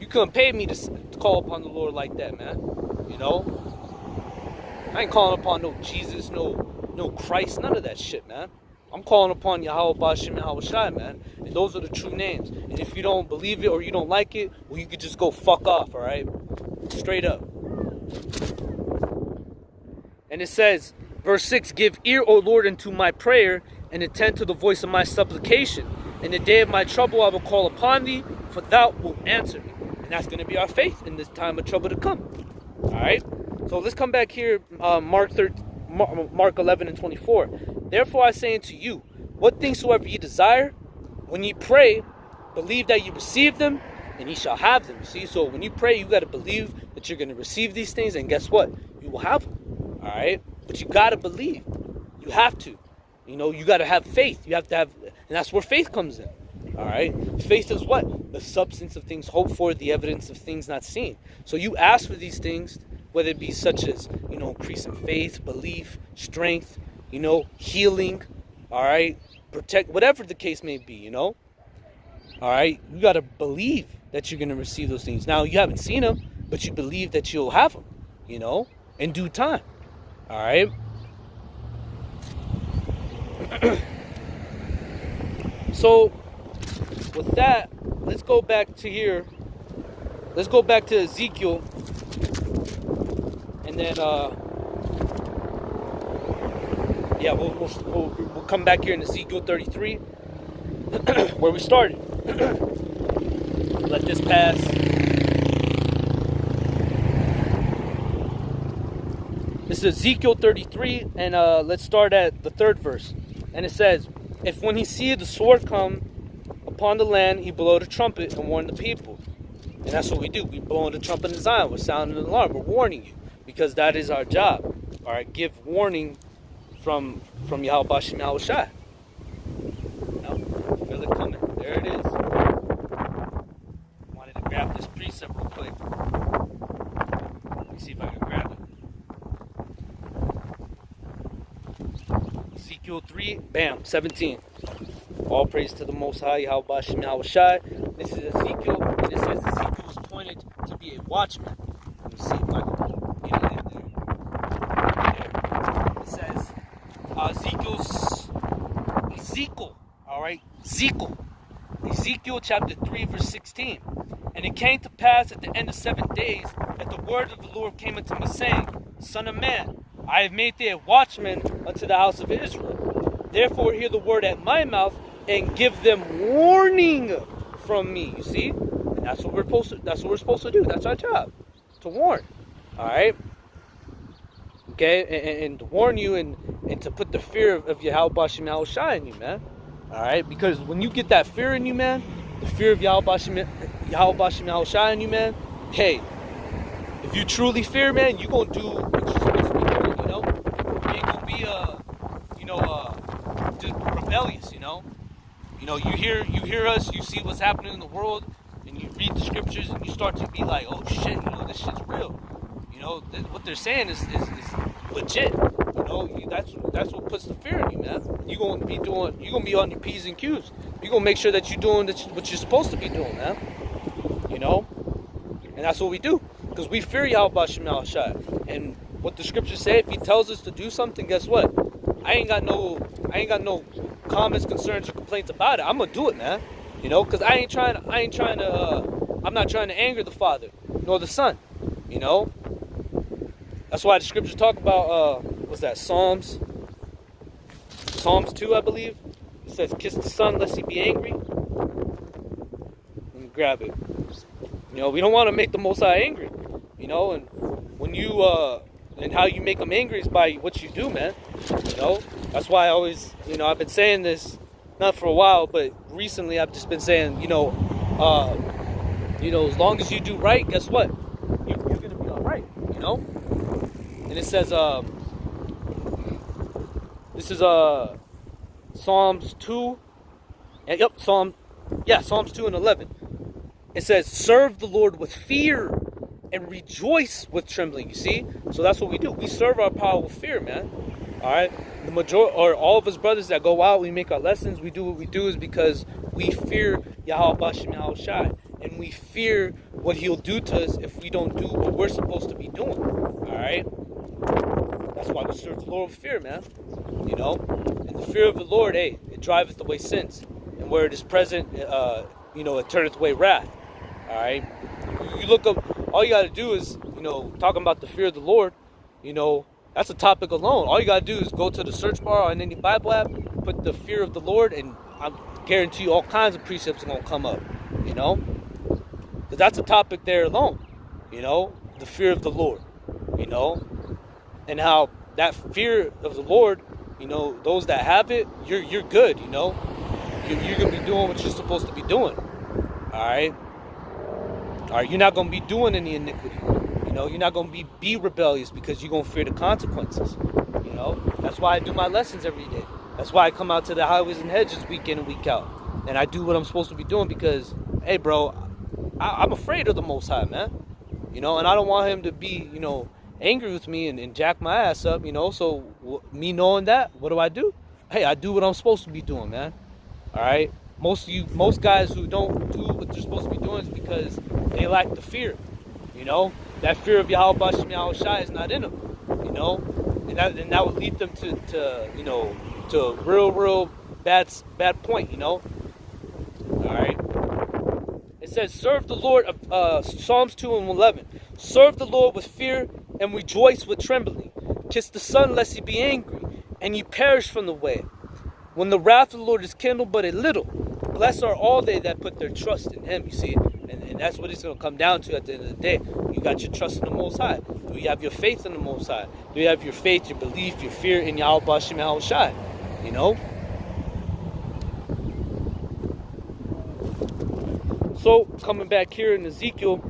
You couldn't pay me to call upon the Lord like that, man. You know? I ain't calling upon no Jesus, no Christ, none of that shit, man. I'm calling upon YAHAWASHI, man. And those are the true names. And if you don't believe it or you don't like it, well, you could just go fuck off, all right? Straight up. And it says, verse 6, give ear, O Lord, unto my prayer, and attend to the voice of my supplication. In the day of my trouble I will call upon thee, for thou wilt answer me. And that's going to be our faith in this time of trouble to come. All right? So let's come back here, Mark 11 and 24. Therefore I say unto you, what things soever ye desire, when ye pray, believe that ye receive them, and ye shall have them. See, so when you pray, you got to believe that you're going to receive these things, and guess what? You will have them. All right? But you got to believe. You have to. You know, you got to have faith. You have to have, and that's where faith comes in. All right? Faith is what? The substance of things hoped for, the evidence of things not seen. So you ask for these things, whether it be such as, you know, increase in faith, belief, strength, you know, healing, all right, protect, whatever the case may be, you know, all right, you got to believe that you're going to receive those things. Now, you haven't seen them, but you believe that you'll have them, you know, in due time, all right. So, with that, let's go back to here. Let's go back to Ezekiel. And then, yeah, we'll come back here in Ezekiel 33, where we started. Let this pass. This is Ezekiel 33, and let's start at the 3rd verse. And it says, if when he seeth the sword come upon the land, he blow the trumpet and warn the people. And that's what we do. We blow the trumpet in Zion. We're sounding an alarm. We're warning you. Because that is our job. All right, give warning from YAHAWASHI. Now, feel it coming. There it is. Wanted to grab this precept real quick. Let me see if I can grab it. Ezekiel 3, bam, 17. All praise to the Most High, YAHAWASHI. This is Ezekiel, and it says Ezekiel was appointed to be a watchman. Let me see if I can. It says Ezekiel, all right, Ezekiel chapter 3 verse 16. And it came to pass at the end of 7 days that the word of the Lord came unto me, saying, Son of man, I have made thee a watchman unto the house of Israel. Therefore hear the word at my mouth, and give them warning from me. You see, and that's what we're supposed to do. That's our job, to warn. All right. Okay, and to warn you and to put the fear of YAHAWASHI in you, man. All right, because when you get that fear in you, man, the fear of YAHAWASHI in you, man. Hey, if you truly fear, man, you gonna do what you're supposed to be doing. You know, you ain't gonna be just rebellious. You know, you hear us, you see what's happening in the world, and you read the scriptures, and you start to be like, oh shit, you know, this shit's real. You know, what they're saying is legit. You know, that's what puts the fear in you, man. You're gonna be on your P's and Q's. You're gonna make sure that you're doing what you're supposed to be doing, man. You you know? And that's what we do, because we fear YAHAWASHI. And what the scriptures say, if he tells us to do something, guess what? I ain't got no comments, concerns, or complaints about it. I'm gonna do it, man. You know, because I'm not trying to anger the Father nor the Son. You know, that's why the scriptures talk about what's that? Psalms 2, I believe. It says, "Kiss the Son lest he be angry." Let me grab it. You know, we don't want to make the Most High angry. You know, and when you and how you make them angry is by what you do, man. You know, that's why I always, you know, I've been saying this, not for a while, but recently I've just been saying, you know, as long as you do right, guess what? You're gonna be all right, you know. And it says, this is Psalms 2, and Psalms 2 and 11. It says, "Serve the Lord with fear and rejoice with trembling." You see, so that's what we do. We serve our power with fear, man. All right, the majority, or all of us brothers that go out, we make our lessons. We do what we do is because we fear YAHAWASHI, and we fear what He'll do to us if we don't do what we're supposed to be doing. All right, that's why we serve the Lord with fear, man. You know, and the fear of the Lord, hey, it driveth away sins, and where it is present, it turneth away wrath. All right, you look up. All you got to do is, talking about the fear of the Lord, that's a topic alone. All you got to do is go to the search bar on any Bible app, put the fear of the Lord, and I guarantee you all kinds of precepts are going to come up, because that's a topic there alone, the fear of the Lord, and how that fear of the Lord, those that have it, you're good, you're going to be doing what you're supposed to be doing, all right, you're not going to be doing any iniquity. You're not going to be rebellious because you're going to fear the consequences. That's why I do my lessons every day. That's why I come out to the highways and hedges week in and week out. And I do what I'm supposed to be doing because, hey, bro, I'm afraid of the Most High, man. And I don't want Him to be, angry with me and jack my ass up, So me knowing that, what do? Hey, I do what I'm supposed to be doing, man. All right? Most guys who don't do what they're supposed to be doing is because they lack the fear. That fear of YAHAWASHI is not in them, and that would lead them to a real bad point, All right. It says, "Serve the Lord," Psalms 2 and 11. "Serve the Lord with fear and rejoice with trembling. Kiss the Son lest He be angry, and ye perish from the way. When the wrath of the Lord is kindled but a little, blessed are all they that put their trust in Him." You see, and that's what it's going to come down to at the end of the day. You got your trust in the Most High. Do you have your faith in the Most High? Do you have your faith, your belief, your fear in YAHAWASHI? So, coming back here in Ezekiel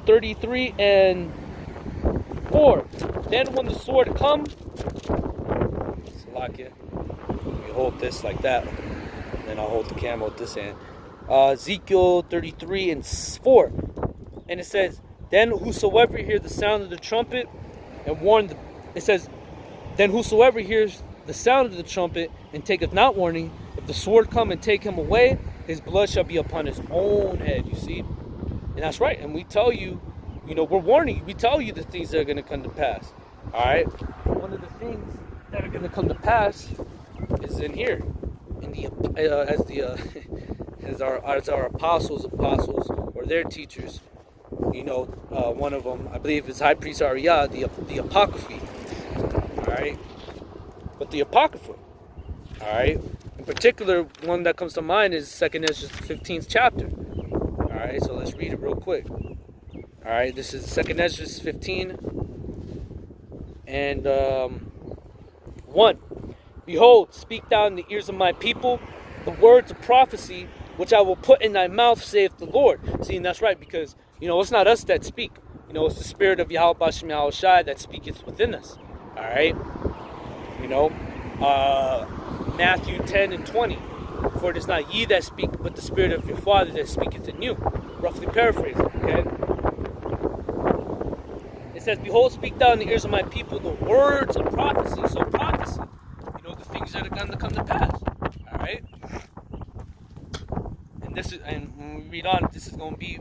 33 and 4. "Then when the sword come," Salakia, you hold this like that, and then I'll hold the camera with this hand. Ezekiel 33 and 4. And it says, "Then whosoever hear the sound of the trumpet and warn it says, "Then whosoever hears the sound of the trumpet and taketh not warning, if the sword come and take him away, his blood shall be upon his own head." You see? And that's right. And we tell you, we're warning you. We tell you the things that are going to come to pass. All right? One of the things that are going to come to pass is in here. As our apostles or their teachers, one of them, I believe, is High Priest Ariah, the Apocryphy. All right? But the Apocrypha, all right? In particular, one that comes to mind is 2nd Ezra 15th chapter. All right, so let's read it real quick. All right, this is 2nd Ezra 15 and 1. "Behold, speak thou in the ears of my people the words of prophecy, which I will put in thy mouth, saith the Lord." See, and that's right, because, it's not us that speak. It's the Spirit of YAHAWASHI that speaketh within us. All right? Matthew 10 and 20. "For it is not ye that speak, but the Spirit of your Father that speaketh in you." Roughly paraphrasing, okay? It says, "Behold, speak thou in the ears of my people the words of prophecy." So prophecy, the things that are going to come to pass. All right? and when we read on, this is going to be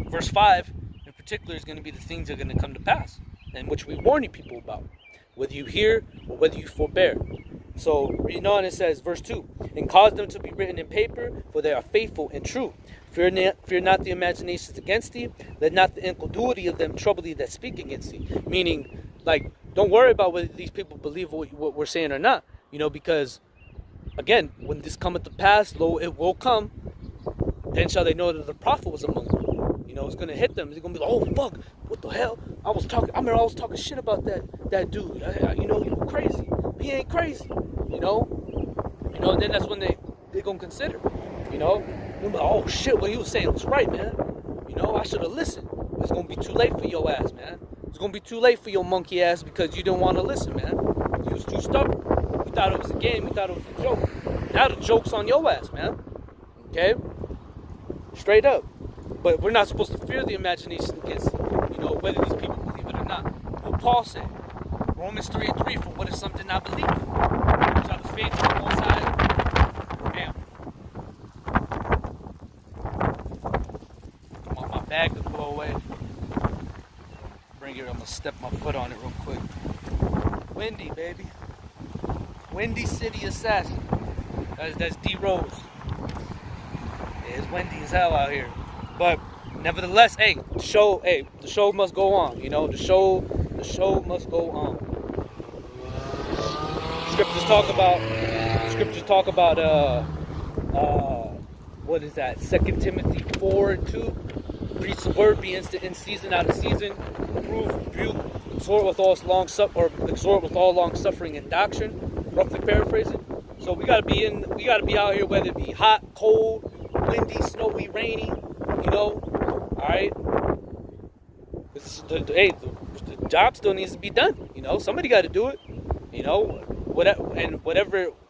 verse 5 in particular is going to be the things that are going to come to pass, and which we warn you people about, whether you hear or whether you forbear. So reading on, it says, verse 2, and cause them to be written in paper, for they are faithful and true. Fear not the imaginations against thee, let not the incredulity of them trouble thee that speak against thee. Meaning, like, don't worry about whether these people believe what we're saying or not, because, again, when this cometh to pass, lo, it will come, then shall they know that the prophet was among them. It's going to hit them. They're going to be like, oh, fuck, what the hell? I remember I was talking shit about that dude. He was crazy. He ain't crazy, and then that's when they're going to consider, They're like, oh, shit, what he was saying was right, man. I should have listened. It's going to be too late for your ass, man. It's going to be too late for your monkey ass because you didn't want to listen, man. You was too stubborn. You thought it was a game. You thought it was a joke. Now the joke's on your ass, man. Okay? Straight up. But we're not supposed to fear the imagination against, whether these people believe it or not. What Paul said, Romans 3:3, for what is something I believe? Shall the faith on one side? Bam. I want my bag to blow away. Bring it, I'm going to step my foot on it real quick. Windy, baby. Windy City Assassin. That's D Rose. Yeah, it's windy as hell out here. But nevertheless, the show must go on. The show must go on. Scriptures talk about what is that? 2 Timothy 4:2. Preach the word, be instant in season, out of season. Reprove, rebuke, exhort with all long suffering and doctrine. Roughly paraphrasing. So we gotta be out here, whether it be hot, cold, windy, snowy, rainy. Alright? The job still needs to be done. Somebody got to do it.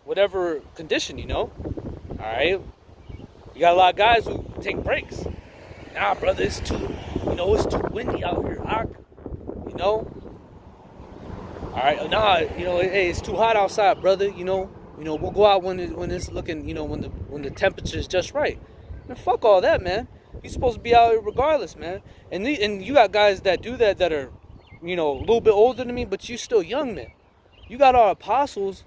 Whatever condition. Alright? You got a lot of guys who take breaks. Nah, brother, it's too windy out here. Alright, nah, it's too hot outside, brother. We'll go out when it's looking, when the temperature is just right. Man, fuck all that, man. You're supposed to be out here regardless, man. And you got guys that do that are, a little bit older than me, but you still young, man. You got our apostles,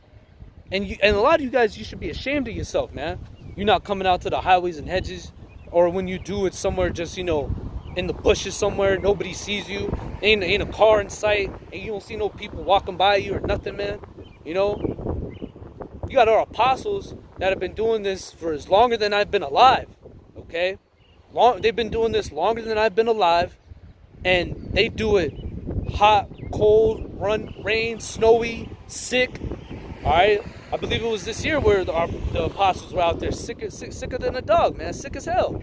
and a lot of you guys, you should be ashamed of yourself, man. You're not coming out to the highways and hedges, or when you do, it's somewhere just, in the bushes somewhere, nobody sees you, ain't a car in sight, and you don't see no people walking by you or nothing, man. You got our apostles that have been doing this for as longer than I've been alive, okay? They've been doing this longer than I've been alive, and they do it hot, cold, rain, snowy, sick. All right, I believe it was this year where the apostles were out there sicker than a dog, man, sick as hell.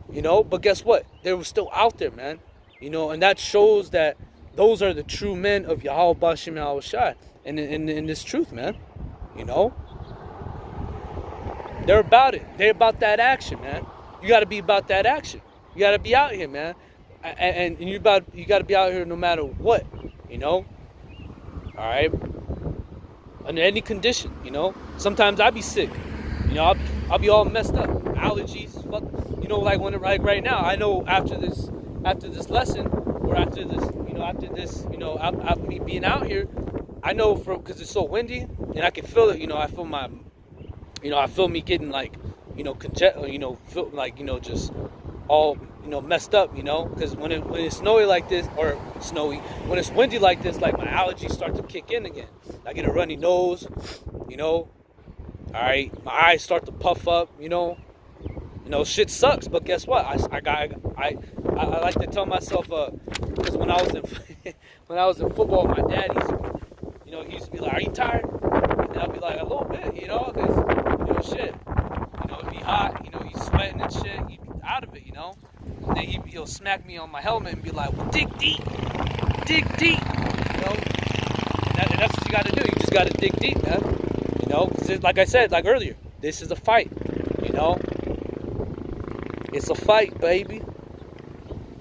But guess what? They were still out there, man. And that shows that those are the true men of YAHAWASHI, and in this truth, man. They're about it. They're about that action, man. You got to be about that action. You got to be out here, man. And you got to be out here no matter what, All right? Under any condition, Sometimes I be sick. I'll be all messed up. Allergies, fuck. Like right now, I know after this lesson, or after me being out here, I know because it's so windy, and I can feel it, I feel my... I feel me getting just all, messed up, because when it's snowy like this, when it's windy like this, like my allergies start to kick in again. I get a runny nose, all right, my eyes start to puff up, shit sucks. But guess what? I like to tell myself, because when I was in football, my dad he used to be like, "Are you tired?" And I'll be like, "A little bit," because shit, it'd be hot, he's sweating and shit, he'd be out of it, and then he'll smack me on my helmet and be like, "Well, dig deep, and that's what you got to do. You just got to dig deep, man, because like I said, like earlier, this is a fight, it's a fight, baby,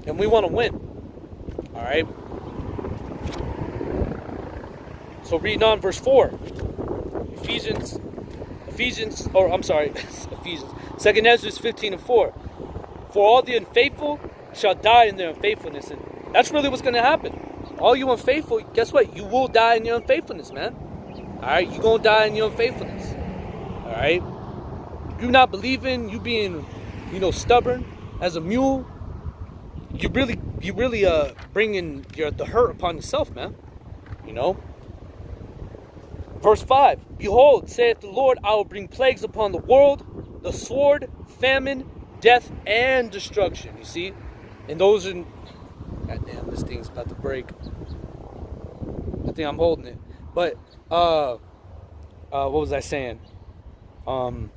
and we want to win, all right? So reading on verse 4, Ephesians, Ephesians. 2nd Ezra 15:4. For all the unfaithful shall die in their unfaithfulness. And that's really what's going to happen. All you unfaithful, guess what? You will die in your unfaithfulness, man. Alright? You're going to die in your unfaithfulness. Alright? You not believing, you being, stubborn as a mule, you really bringing the hurt upon yourself, man. Verse 5. Behold, saith the Lord, I will bring plagues upon the world, the sword, famine, death, and destruction. You see? And those are... Goddamn, this thing's about to break. I think I'm holding it. But, what was I saying? Oh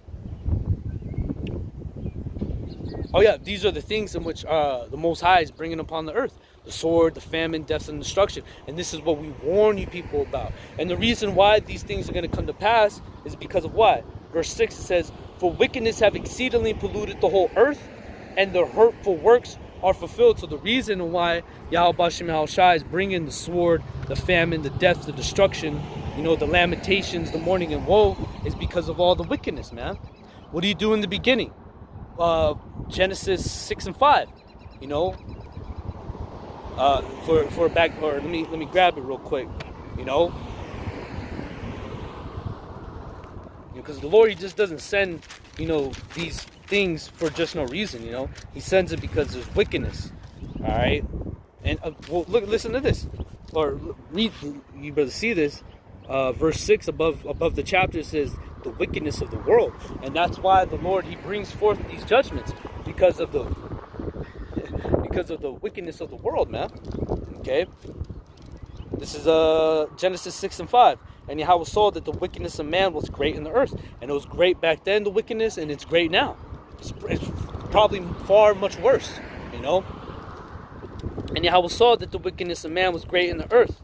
yeah, these are the things in which the Most High is bringing upon the earth. The sword, the famine, death, and destruction. And this is what we warn you people about. And the reason why these things are going to come to pass is because of what? Verse 6 says, for wickedness have exceedingly polluted the whole earth, and their hurtful works are fulfilled. So the reason why YAHAWASHI is bringing the sword, the famine, the death, the destruction, the lamentations, the mourning and woe, is because of all the wickedness, man. What do you do in the beginning? Genesis 6 and 5, for back, or let me grab it real quick, because the Lord, He just doesn't send, these things for just no reason, He sends it because there's wickedness, all right? And listen to this, or read, you better see this, verse 6 above the chapter says, the wickedness of the world. And that's why the Lord, He brings forth these judgments, because of the wickedness of the world, man. Okay, this is Genesis 6 and 5. And Yahweh saw that the wickedness of man was great in the earth, and it was great back then, the wickedness, and it's great now. It's probably far much worse, And Yahweh saw that the wickedness of man was great in the earth,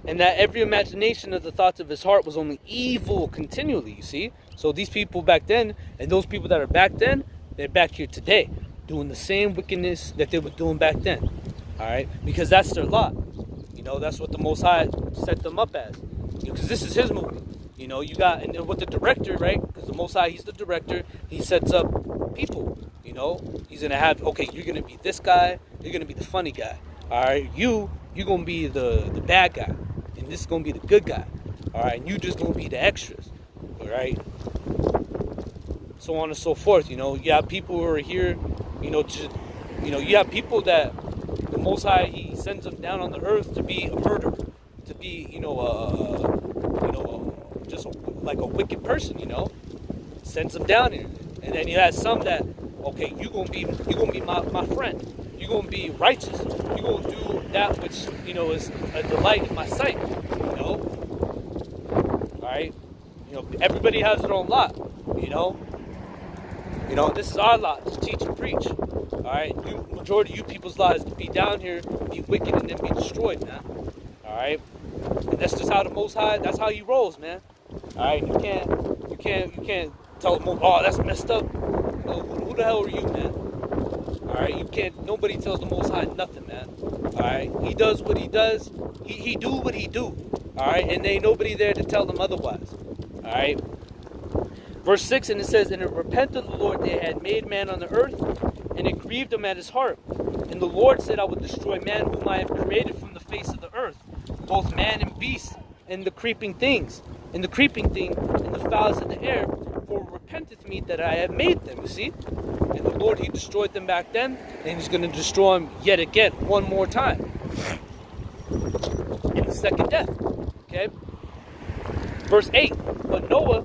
and that every imagination of the thoughts of his heart was only evil continually, you see? So these people back then, and those people that are back then, they're back here today, doing the same wickedness that they were doing back then. Alright? Because that's their lot. That's what the Most High set them up as. Because this is His movie. You got, and with the director, right? Because the Most High, He's the director. He sets up people. He's going to have, okay, you're going to be this guy. You're going to be the funny guy. Alright? You're going to be the bad guy. And this is going to be the good guy. Alright? And you just going to be the extras. Alright? So on and so forth. You have people who are here, you have people that the Most High, He sends them down on the earth to be a murderer, to be, just like a wicked person, sends them down here. And then you have some that, okay, you're gonna be my friend. You're gonna be righteous. You're gonna do that which is a delight in my sight. All right. Everybody has their own lot. This is our lot to teach and preach. Alright, majority of you people's lot is to be down here, be wicked, and then be destroyed, man. Alright? And that's just how the Most High, that's how He rolls, man. Alright, you can't tell the Most, oh, that's messed up. Who the hell are you, man? Alright, nobody tells the Most High nothing, man. Alright, He does what He does. He do what He do. Alright, and there ain't nobody there to tell them otherwise. Alright? Verse 6, and it says, and it repented the Lord they had made man on the earth, and it grieved him at his heart. And the Lord said, I will destroy man whom I have created from the face of the earth, both man and beast, and the creeping things, and the creeping thing, and the fowls of the air, for it repenteth me that I have made them, you see? And the Lord, He destroyed them back then, and He's going to destroy them yet again, one more time. In the second death, okay? Verse 8, but Noah,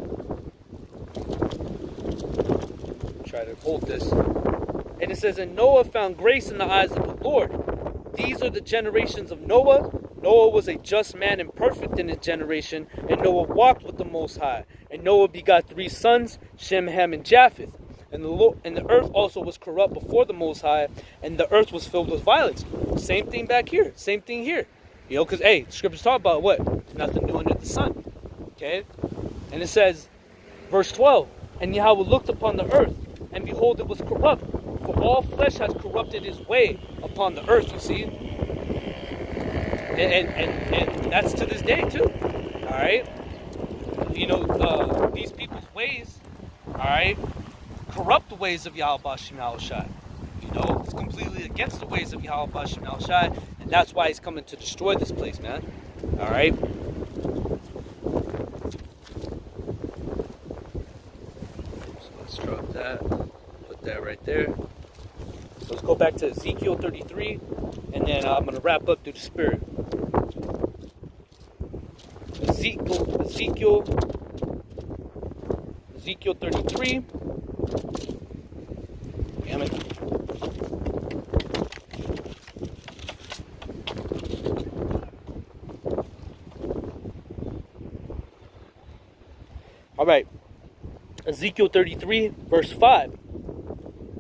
try to hold this. And it says, and Noah found grace in the eyes of the Lord. These are the generations of Noah. Noah was a just man and perfect in his generation. And Noah walked with the Most High. And Noah begot 3 sons, Shem, Ham, and Japheth. And the earth also was corrupt before the Most High. And the earth was filled with violence. Same thing back here. Same thing here. Because, the scriptures talk about what? Nothing new under the sun. Okay? And it says, verse 12, and Yahweh looked upon the earth, and behold, it was corrupt, for all flesh has corrupted his way upon the earth, you see? And that's to this day, too. Alright? these people's ways, all right, corrupt the ways of YAHAWASHI. It's completely against the ways of YAHAWASHI, and that's why he's coming to destroy this place, man. All right. So let's drop that. Put that right there. So let's go back to Ezekiel 33, and then I'm gonna wrap up through the Spirit. Ezekiel 33. Damn it. All right. Ezekiel 33, verse 5.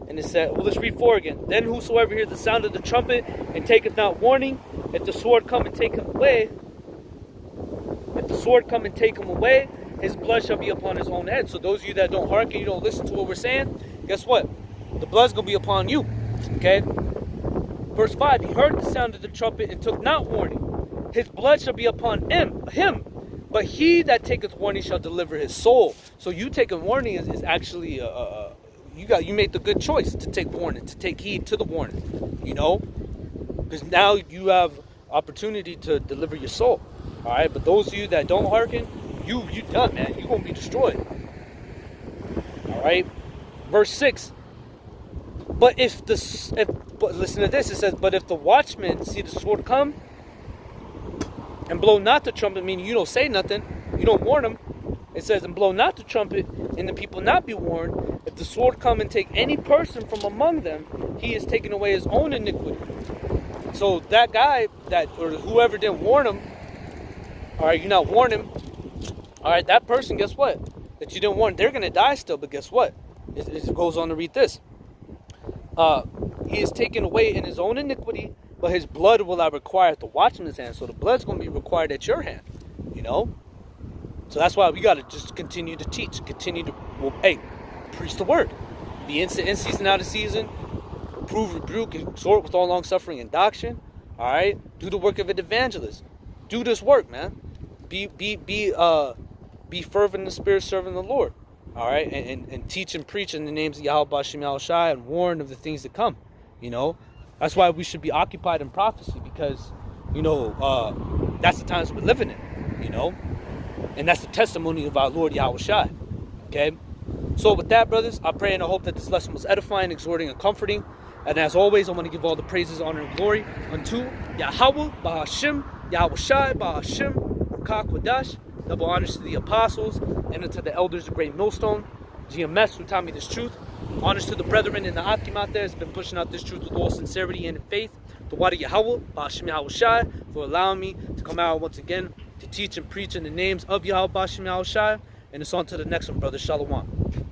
And it said, well, let's read 4 again. Then whosoever hears the sound of the trumpet and taketh not warning, if the sword come and take him away, his blood shall be upon his own head. So those of you that don't hearken, you don't listen to what we're saying, guess what? The blood's going to be upon you. Okay? Verse 5, he heard the sound of the trumpet and took not warning. His blood shall be upon him. But he that taketh warning shall deliver his soul. So you taking warning is actually, you made the good choice to take warning, to take heed to the warning. Because now you have opportunity to deliver your soul. All right, but those of you that don't hearken, you done, man. You're going to be destroyed. All right, verse 6. But listen to this. It says, but if the watchmen see the sword come and blow not the trumpet, meaning you don't say nothing, you don't warn them. It says, and blow not the trumpet, and the people not be warned. If the sword come and take any person from among them, he is taking away his own iniquity. So that guy or whoever didn't warn him, all right, you not warn him. All right, that person, guess what? That you didn't warn, they're going to die still. But guess what? It goes on to read this. He is taken away in his own iniquity, but his blood will I require at the watchman's hand. So the blood's going to be required at your hand. So that's why we got to just continue to teach. Preach the word. Be in season, out of season. Reprove, rebuke, exhort with all long suffering and doctrine. All right? Do the work of an evangelist. Do this work, man. Be fervent in the spirit, serving the Lord. All right, and teach and preach in the names of YAHAWASHI and warn of the things to come. That's why we should be occupied in prophecy, because that's the times we're living in. And that's the testimony of our Lord Yahawashi. Okay, so with that, brothers, I pray and I hope that this lesson was edifying, exhorting, and comforting. And as always, I want to give all the praises, honor, and glory unto Yahawah, Bahashim, Yahawashi, Bahashim, Wadash. Double honors to the apostles and unto the elders of Great Millstone, GMS, who taught me this truth. Honors to the brethren in the Akim out there, has been pushing out this truth with all sincerity and in faith. The Wadi Yahawah, Bahashim Yahawashi, for allowing me to come out once again to teach and preach in the names of YAHAWASHI. And it's on to the next one, brother. Shalom.